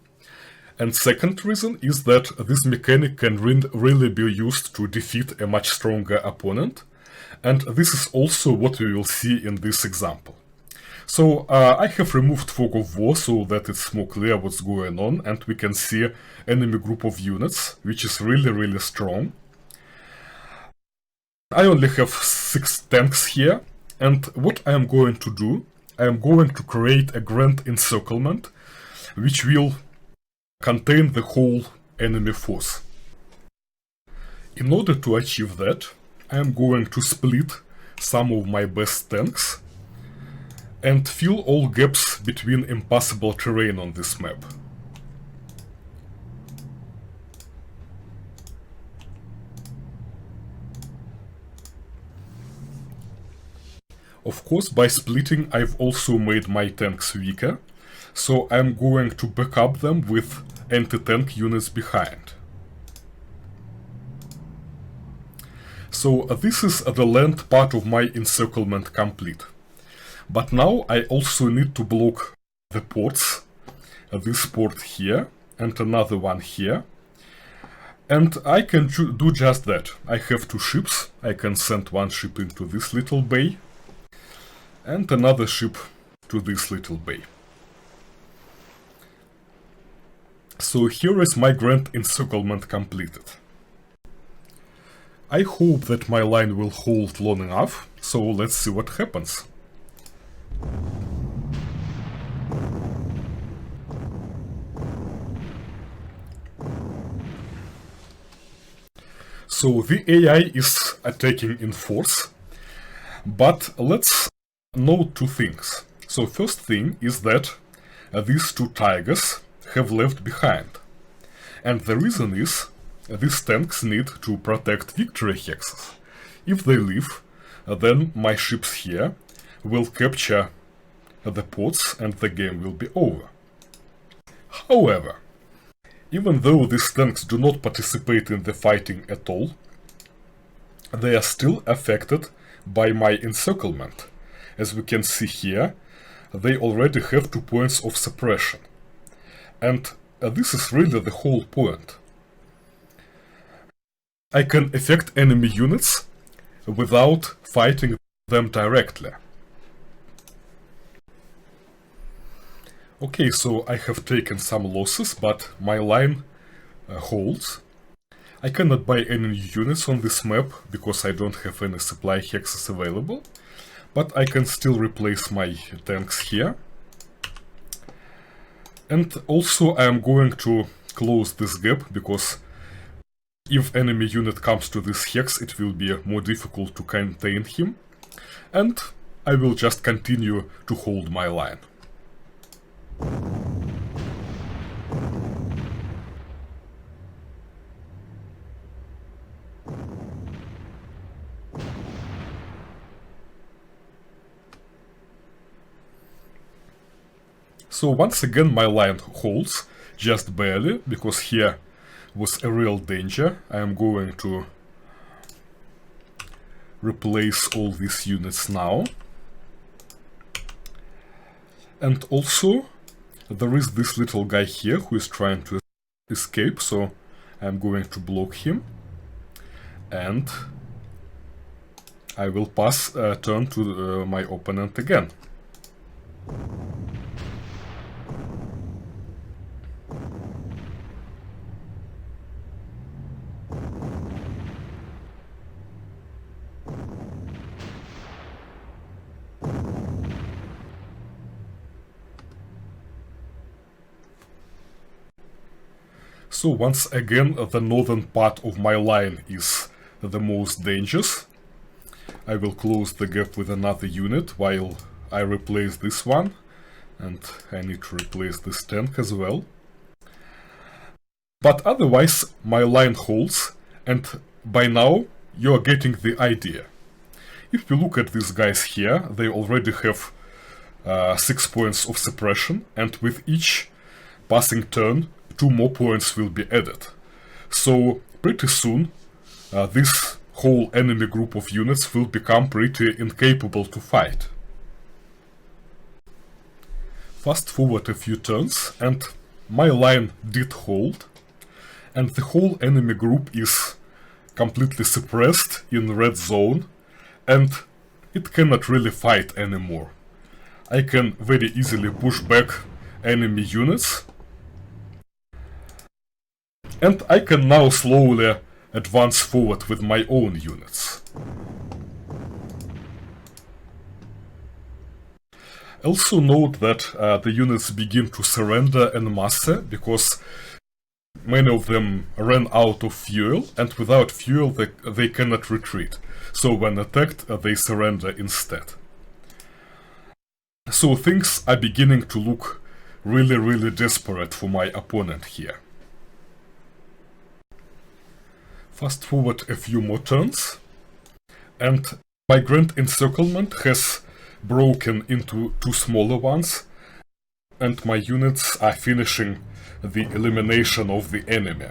Speaker 3: And second reason is that this mechanic can really be used to defeat a much stronger opponent, and this is also what we will see in this example. So I have removed Fog of War so that it's more clear what's going on, and we can see enemy group of units, which is really strong. I only have 6 tanks here, and what I am going to do, I am going to create a grand encirclement, which will contain the whole enemy force. In order to achieve that, I am going to split some of my best tanks and fill all gaps between impassable terrain on this map. Of course, by splitting, I've also made my tanks weaker, so I'm going to back up them with anti-tank units behind. So this is the land part of my encirclement complete. But now I also need to block the ports, this port here and another one here. And I can do just that. I have 2 ships. I can send one ship into this little bay and another ship to this little bay. So here is my grand encirclement completed. I hope that my line will hold long enough, so let's see what happens. So the AI is attacking in force, but let's note 2 things. So first thing is that these 2 tigers have left behind, and the reason is these tanks need to protect victory hexes. If they leave, then my ships here will capture the ports and the game will be over. However, even though these tanks do not participate in the fighting at all, they are still affected by my encirclement. As we can see here, they already have 2 points of suppression. And this is really the whole point. I can affect enemy units without fighting them directly. Okay, so I have taken some losses, but my line holds. I cannot buy any units on this map because I don't have any supply hexes available, but I can still replace my tanks here. And also I am going to close this gap, because if enemy unit comes to this hex, it will be more difficult to contain him, and I will just continue to hold my line. So once again my line holds, just barely, because here was a real danger. I am going to replace all these units now. And also there is this little guy here who is trying to escape, so I'm going to block him. And I will pass a turn to my opponent again. So once again, the northern part of my line is the most dangerous. I will close the gap with another unit while I replace this one, and I need to replace this tank as well. But otherwise my line holds, and by now you are getting the idea. If you look at these guys here, they already have 6 points of suppression, and with each passing turn 2 more points will be added. So pretty soon this whole enemy group of units will become pretty incapable to fight. Fast forward a few turns, and my line did hold, and the whole enemy group is completely suppressed in red zone, and it cannot really fight anymore. I can very easily push back enemy units, and I can now slowly advance forward with my own units. Also note that the units begin to surrender en masse because many of them ran out of fuel, and without fuel they cannot retreat. So when attacked, they surrender instead. So things are beginning to look really desperate for my opponent here. Fast forward a few more turns, and my Grand Encirclement has broken into two smaller ones, and my units are finishing the elimination of the enemy.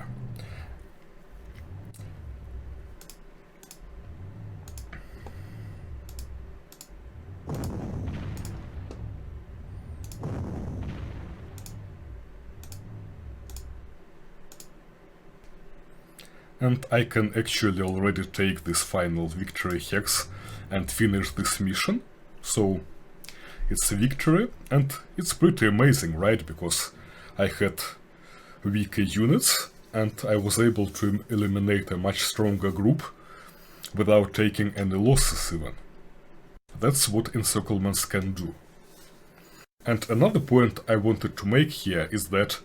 Speaker 3: And I can actually already take this final victory hex and finish this mission. So it's a victory, and it's pretty amazing, right? Because I had weaker units, and I was able to eliminate a much stronger group without taking any losses even. That's what encirclements can do. And another point I wanted to make here is that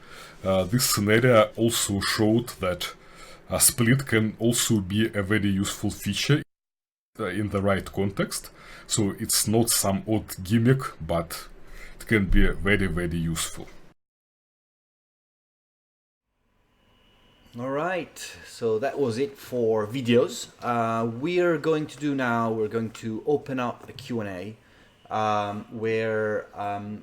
Speaker 3: this scenario also showed that a split can also be a very useful feature in the right context. So it's not some odd gimmick, but it can be very useful.
Speaker 1: Alright, so that was it for videos. We're going to open up a Q&A where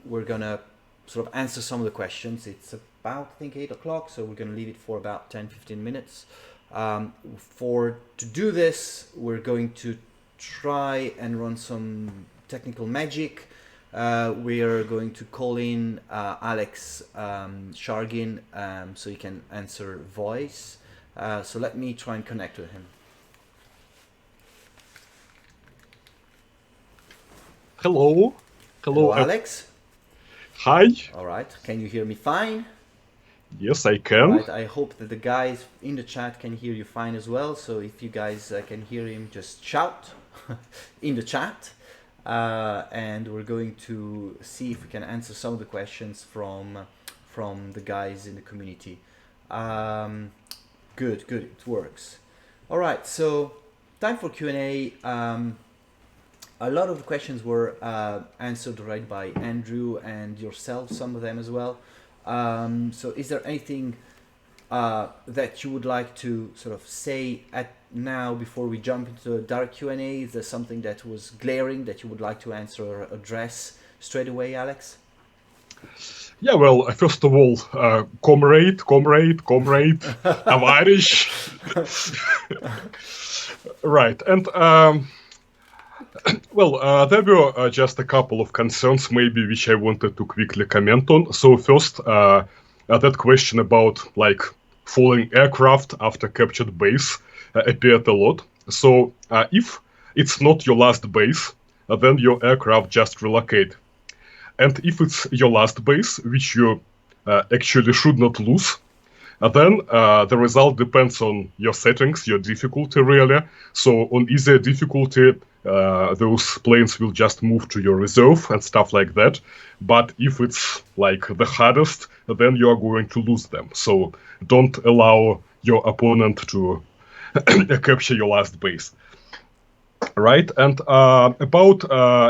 Speaker 1: we're gonna sort of answer some of the questions. It's about, I think, 8 o'clock, so we're gonna leave it for about 10-15 minutes. To do this, we're going to try and run some technical magic. We are going to call in Alex Shargin so he can answer voice. So let me try and connect with him.
Speaker 4: Hello.
Speaker 1: Hello, Alex.
Speaker 4: Hi.
Speaker 1: All right. Can you hear me fine?
Speaker 4: Yes, I can.
Speaker 1: Right. I hope that the guys in the chat can hear you fine as well. So if you guys can hear him, just shout in the chat. And we're going to see if we can answer some of the questions from the guys in the community. Good, it works. All right, so time for Q&A. A lot of the questions were answered right by Andrew and yourself, some of them as well. So is there anything that you would like to sort of say at now before we jump into the direct Q&A? Is there something that was glaring that you would like to answer or address straight away, Alex?
Speaker 4: Yeah, well, first of all, comrade, I'm Irish. Right, and well, there were just a couple of concerns maybe which I wanted to quickly comment on. So first, that question about like falling aircraft after captured base appeared a lot. So if it's not your last base, then your aircraft just relocate. And if it's your last base, which you actually should not lose, then the result depends on your settings, your difficulty really. So on easier difficulty, those planes will just move to your reserve and stuff like that. But if it's like the hardest, then you are going to lose them. So don't allow your opponent to capture your last base. Right, and about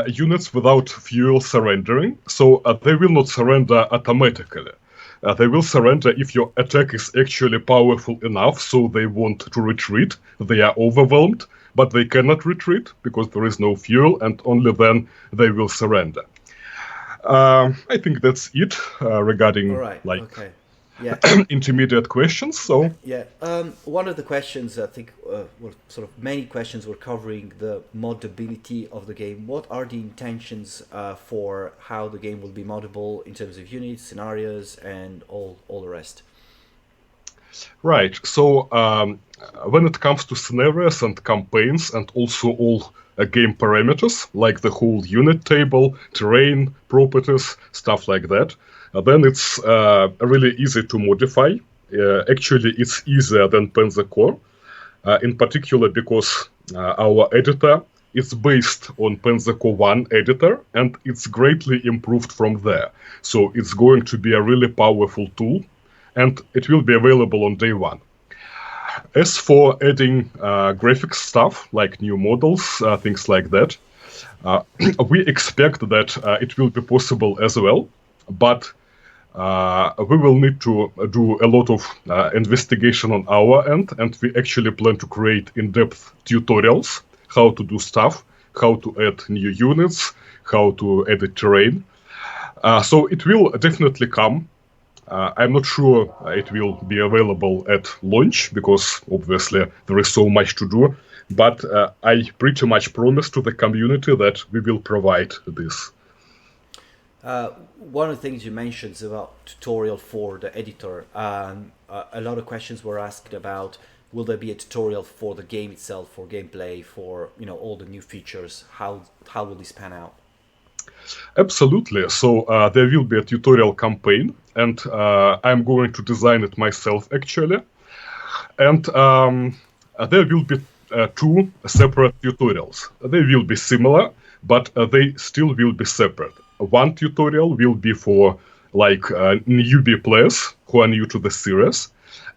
Speaker 4: units without fuel surrendering, so they will not surrender automatically. They will surrender if your attack is actually powerful enough, so they want to retreat. They are overwhelmed, but they cannot retreat because there is no fuel, and only then they will surrender. I think that's it regarding
Speaker 1: All right,
Speaker 4: like.
Speaker 1: Okay. Yeah.
Speaker 4: intermediate questions. So
Speaker 1: Yeah, one of the questions I think were sort of many questions were covering the moddability of the game. What are the intentions for how the game will be moddable in terms of units, scenarios, and all the rest?
Speaker 4: right. So when it comes to scenarios and campaigns, and also all game parameters like the whole unit table, terrain, properties, stuff like that, then it's really easy to modify. Actually, it's easier than Panzer Corps, in particular because our editor is based on Panzer Corps 1 editor, and it's greatly improved from there. So it's going to be a really powerful tool, and it will be available on day one. As for adding graphics stuff like new models, things like that, we expect that it will be possible as well, but we will need to do a lot of investigation on our end, and we actually plan to create in-depth tutorials how to do stuff, how to add new units, how to edit terrain. So it will definitely come. I'm not sure it will be available at launch because obviously there is so much to do, but I pretty much promise to the community that we will provide this.
Speaker 1: One of the things you mentioned is about tutorial for the editor. A lot of questions were asked about will there be a tutorial for the game itself, for gameplay, for all the new features. How will this pan out?
Speaker 4: Absolutely. So there will be a tutorial campaign, and I'm going to design it myself actually. And there will be two separate tutorials. They will be similar, but they still will be separate. One tutorial will be for like newbie players who are new to the series,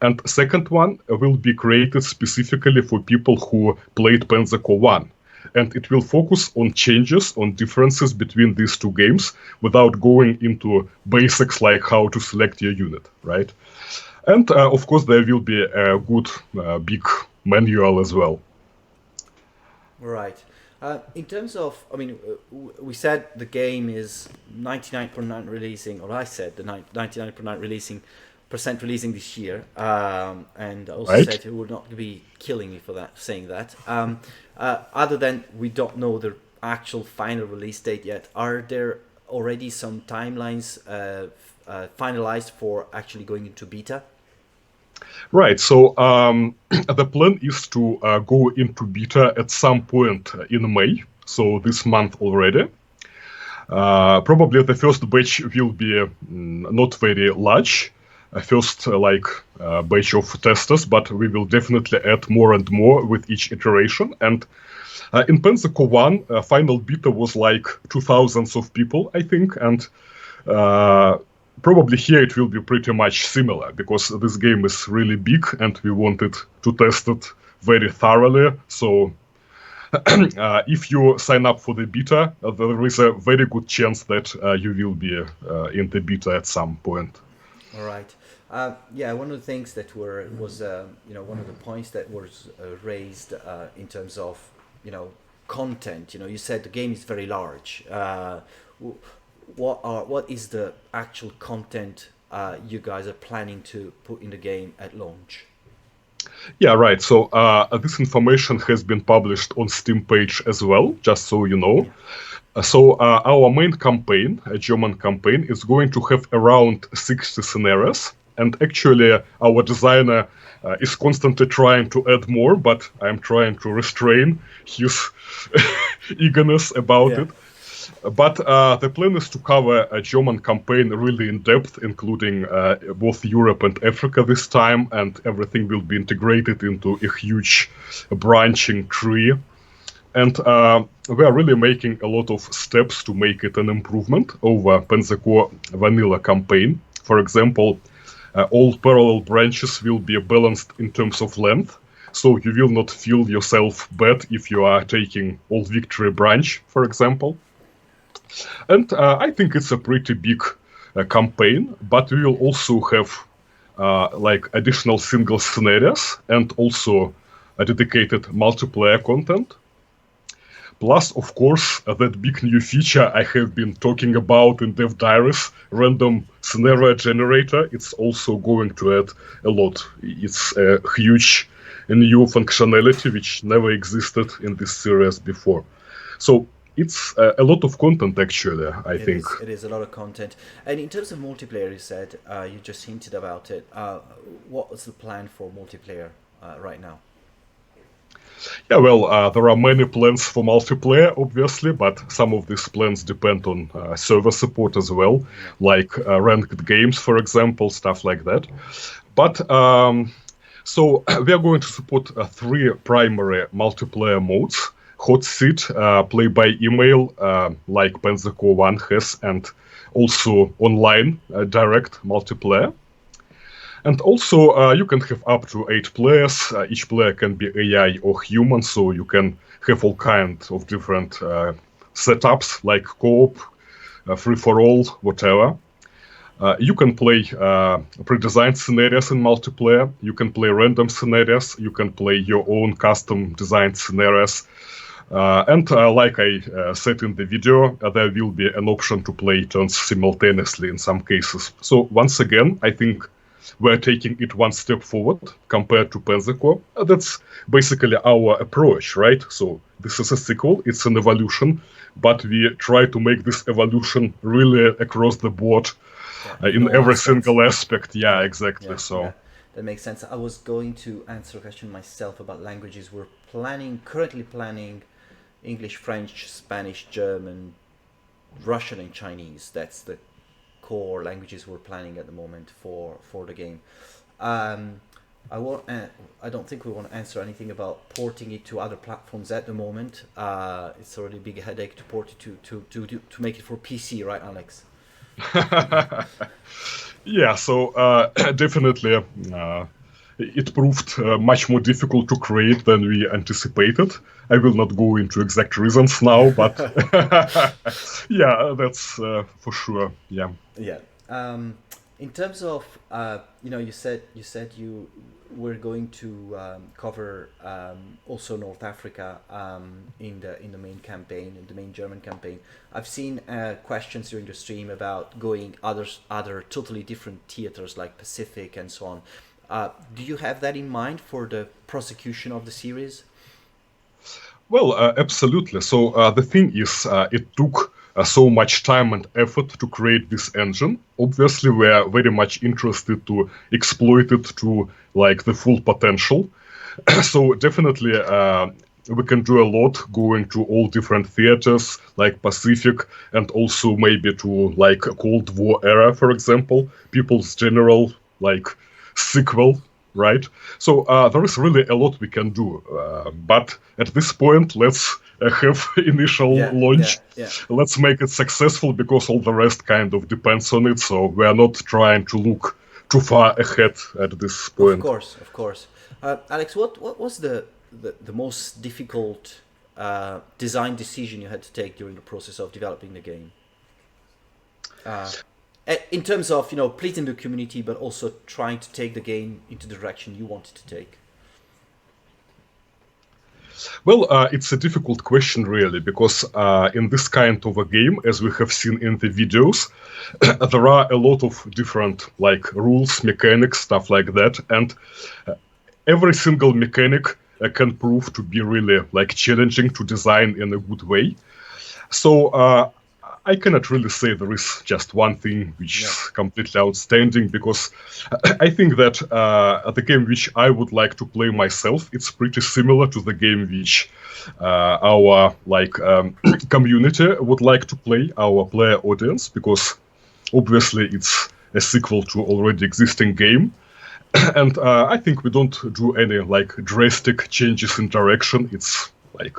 Speaker 4: and second one will be created specifically for people who played Panzer Corps 1. And it will focus on changes, on differences between these two games without going into basics like how to select your unit, right? And of course, there will be a good big manual as well.
Speaker 1: Right. In terms of, we said the game is 99.9 releasing, or I said the 99.9 releasing this year, and I also
Speaker 4: Right.
Speaker 1: said it would not be killing me for that, saying that. Other than we don't know the actual final release date yet, are there already some timelines finalized for actually going into beta?
Speaker 4: Right, so the plan is to go into beta at some point in May, so this month already. Probably the first batch will be not very large, first batch of testers, but we will definitely add more and more with each iteration. And in Panzer Corps 1, final beta was like 2,000 of people, I think, and probably here it will be pretty much similar because this game is really big and we wanted to test it very thoroughly. So if you sign up for the beta, there is a very good chance that you will be in the beta at some point.
Speaker 1: All right. Yeah, one of the things that was one of the points that was raised in terms of content. You said the game is very large. What is the actual content you guys are planning to put in the game at launch?
Speaker 4: Yeah, right. So this information has been published on Steam page as well, just so you know. Yeah. So our main campaign, a German campaign, is going to have around 60 scenarios. And actually, our designer is constantly trying to add more, but I'm trying to restrain his eagerness about it. But the plan is to cover a German campaign really in depth, including both Europe and Africa this time, and everything will be integrated into a huge branching tree. And we are really making a lot of steps to make it an improvement over Panzer Corps vanilla campaign. For example, all parallel branches will be balanced in terms of length, so you will not feel yourself bad if you are taking all victory branch, for example. And I think it's a pretty big campaign, but we will also have additional single scenarios and also a dedicated multiplayer content. Plus, of course, that big new feature I have been talking about in Dev Diaries, random scenario generator, it's also going to add a lot. It's a huge new functionality which never existed in this series before. So it's a lot of content, actually, I think.
Speaker 1: It is a lot of content. And in terms of multiplayer, you said, you just hinted about it. What was the plan for multiplayer right now?
Speaker 4: Yeah, well, there are many plans for multiplayer, obviously, but some of these plans depend on server support as well, like ranked games, for example, stuff like that. But so we are going to support 3 primary multiplayer modes: hot seat, play by email, like Panzer Corps 1 has, and also online direct multiplayer. And also, you can have up to 8 players. Each player can be AI or human, so you can have all kinds of different setups, like co-op, free-for-all, whatever. You can play pre-designed scenarios in multiplayer. You can play random scenarios. You can play your own custom-designed scenarios. And like I said in the video, there will be an option to play turns simultaneously in some cases. So once again, I think we're taking it one step forward compared to Panzer Corps. That's basically our approach, right? So this is a sequel, it's an evolution, but we try to make this evolution really across the board in every single aspect. Yeah, exactly. So
Speaker 1: that makes sense. I was going to answer a question myself about languages. We're currently planning English, French, Spanish, German, Russian, and Chinese. That's the core languages we're planning at the moment for the game. I don't think we want to answer anything about porting it to other platforms at the moment. It's already a big headache to port it to make it for PC, right, Alex?
Speaker 4: Yeah, so definitely it proved much more difficult to create than we anticipated. I will not go into exact reasons now, but yeah, that's for sure. Yeah.
Speaker 1: Yeah. In terms of you said you were going to cover also North Africa in the main campaign, in the main German campaign. I've seen questions during the stream about going other totally different theaters like Pacific and so on. Do you have that in mind for the prosecution of the series?
Speaker 4: Well, absolutely. So the thing is, it took so much time and effort to create this engine. Obviously, we are very much interested to exploit it to like the full potential. So definitely, we can do a lot going to all different theaters like Pacific, and also maybe to like Cold War era, for example, People's General, like sequel, right? So there is really a lot we can do. But at this point, let's have initial launch. Let's make it successful, because all the rest kind of depends on it. So we are not trying to look too far ahead at this point.
Speaker 1: Of course. Alex, what was the most difficult design decision you had to take during the process of developing the game? In terms of pleasing the community, but also trying to take the game into the direction you wanted to take.
Speaker 4: Well, it's a difficult question, really, because in this kind of a game, as we have seen in the videos, there are a lot of different like rules, mechanics, stuff like that, and every single mechanic can prove to be really like challenging to design in a good way. So I cannot really say there is just one thing which is completely outstanding, because I think that the game which I would like to play myself, it's pretty similar to the game which our community would like to play, our player audience, because obviously it's a sequel to already existing game. And I think we don't do any like drastic changes in direction. It's like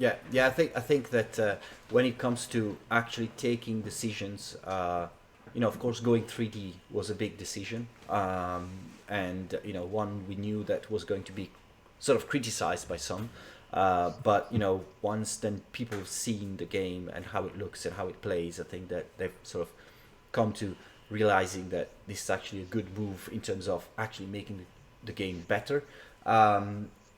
Speaker 1: I think that when it comes to actually taking decisions, of course, going 3D was a big decision, and one we knew that was going to be sort of criticized by some, but once then people have seen the game and how it looks and how it plays, I think that they've sort of come to realizing that this is actually a good move in terms of actually making the game better.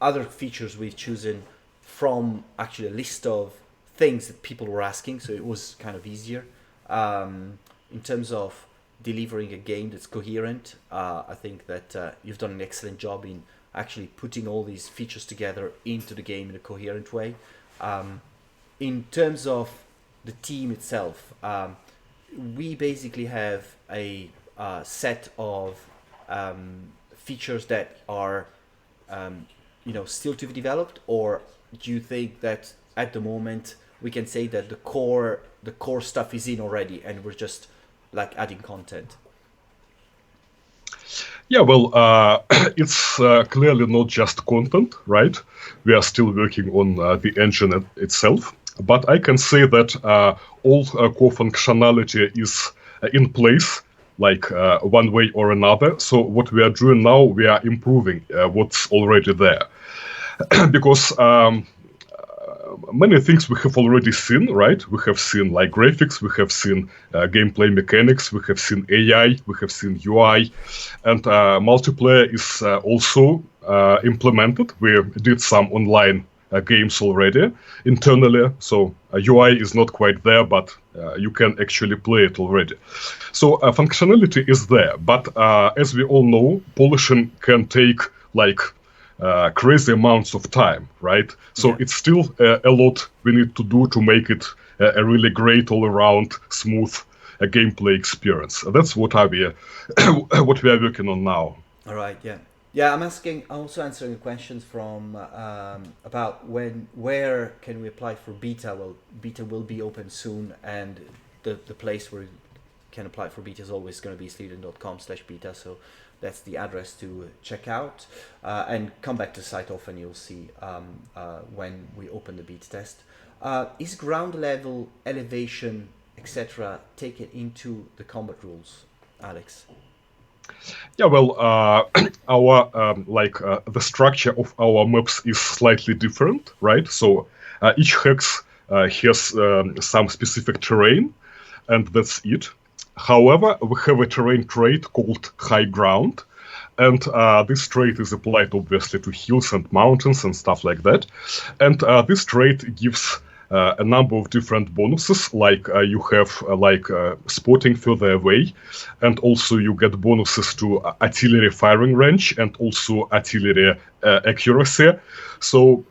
Speaker 1: other features we've chosen from actually a list of things that people were asking, so it was kind of easier in terms of delivering a game that's coherent. I think that you've done an excellent job in actually putting all these features together into the game in a coherent way. In terms of the team itself, we basically have a set of features that are still to be developed, or do you think that at the moment we can say that the core stuff is in already and we're just like adding content?
Speaker 4: Yeah, well, it's clearly not just content, right? We are still working on the engine itself, but I can say that all core functionality is in place, like one way or another. So what we are doing now, we are improving what's already there. Because many things we have already seen, right? We have seen like graphics, we have seen gameplay mechanics, we have seen AI, we have seen UI, and multiplayer is also implemented. We did some online games already internally, so UI is not quite there, but you can actually play it already. So functionality is there, but as we all know, polishing can take like crazy amounts of time, right? So it's still a lot we need to do to make it a really great all-around smooth gameplay experience. That's what we are working on now.
Speaker 1: All right, yeah. I'm also answering questions from about where can we apply for beta. Well, beta will be open soon, and the place where you can apply for beta is always going to be sleeden.com/beta. So that's the address to check out, and come back to the site often. You'll see when we open the beta test. Is ground level, elevation, etc. taken into the combat rules, Alex?
Speaker 4: Yeah, well, our the structure of our maps is slightly different, right? So each hex has some specific terrain, and that's it. However, we have a terrain trait called high ground, and this trait is applied obviously to hills and mountains and stuff like that. And this trait gives a number of different bonuses, like you have spotting further away, and also you get bonuses to artillery firing range and also artillery accuracy. So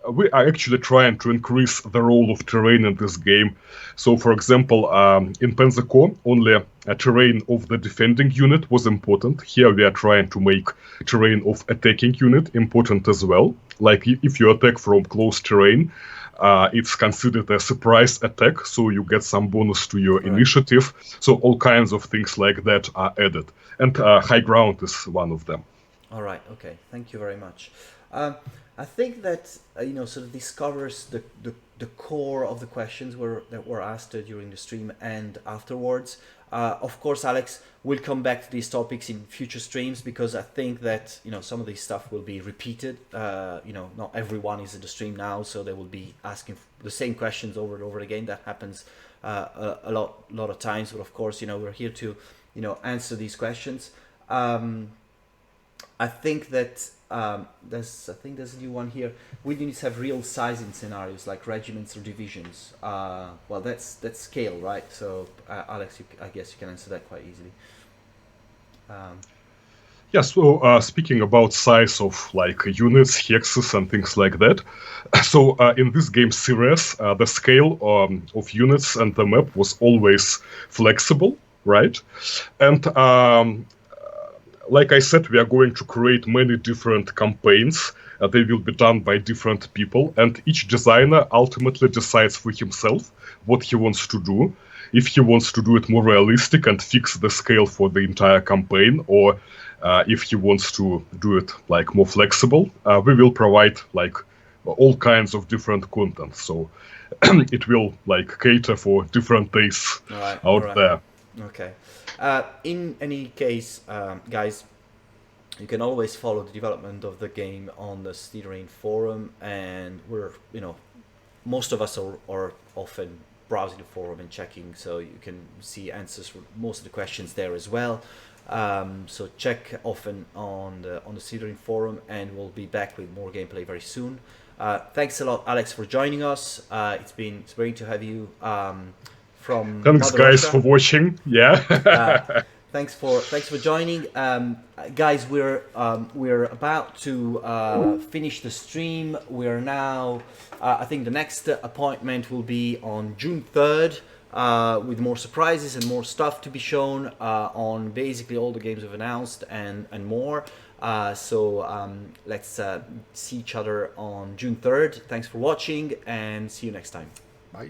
Speaker 4: we are actually trying to increase the role of terrain in this game. So, for example, in Panzer Corps, only a terrain of the defending unit was important. Here we are trying to make terrain of attacking unit important as well. Like if you attack from close terrain, it's considered a surprise attack, so you get some bonus to your initiative. So all kinds of things like that are added. And high ground is one of them.
Speaker 1: All right, okay. Thank you very much. I think that sort of discovers the core of the questions that were asked during the stream and afterwards. Of course, Alex, we'll come back to these topics in future streams, because I think that some of this stuff will be repeated. Not everyone is in the stream now, so they will be asking the same questions over and over again. That happens a lot of times. But of course, we're here to answer these questions. I think that there's a new one here. We need to have real sizing scenarios like regiments or divisions. Well, that's scale, right? So Alex, I guess you can answer that quite easily.
Speaker 4: Yeah, so speaking about size of like units, hexes, and things like that. So in this game series, the scale of units and the map was always flexible, right? And like I said, we are going to create many different campaigns. They will be done by different people, and each designer ultimately decides for himself what he wants to do. If he wants to do it more realistic and fix the scale for the entire campaign, or if he wants to do it like more flexible, we will provide like all kinds of different content. So it will like cater for different tastes out there.
Speaker 1: Okay. In any case, guys, you can always follow the development of the game on the Steerain forum, and we're, most of us are often browsing the forum and checking, so you can see answers for most of the questions there as well. So check often on the Slytherin forum, and we'll be back with more gameplay very soon. Thanks a lot, Alex, for joining us. It's great to have you from
Speaker 4: Thanks,
Speaker 1: Mother
Speaker 4: guys,
Speaker 1: Russia.
Speaker 4: for watching. Yeah.
Speaker 1: Thanks for joining, guys. We're about to finish the stream. We're now, I think the next appointment will be on June 3rd. With more surprises and more stuff to be shown on basically all the games we've announced and more. So let's see each other on June 3rd. Thanks for watching, and see you next time.
Speaker 2: Bye.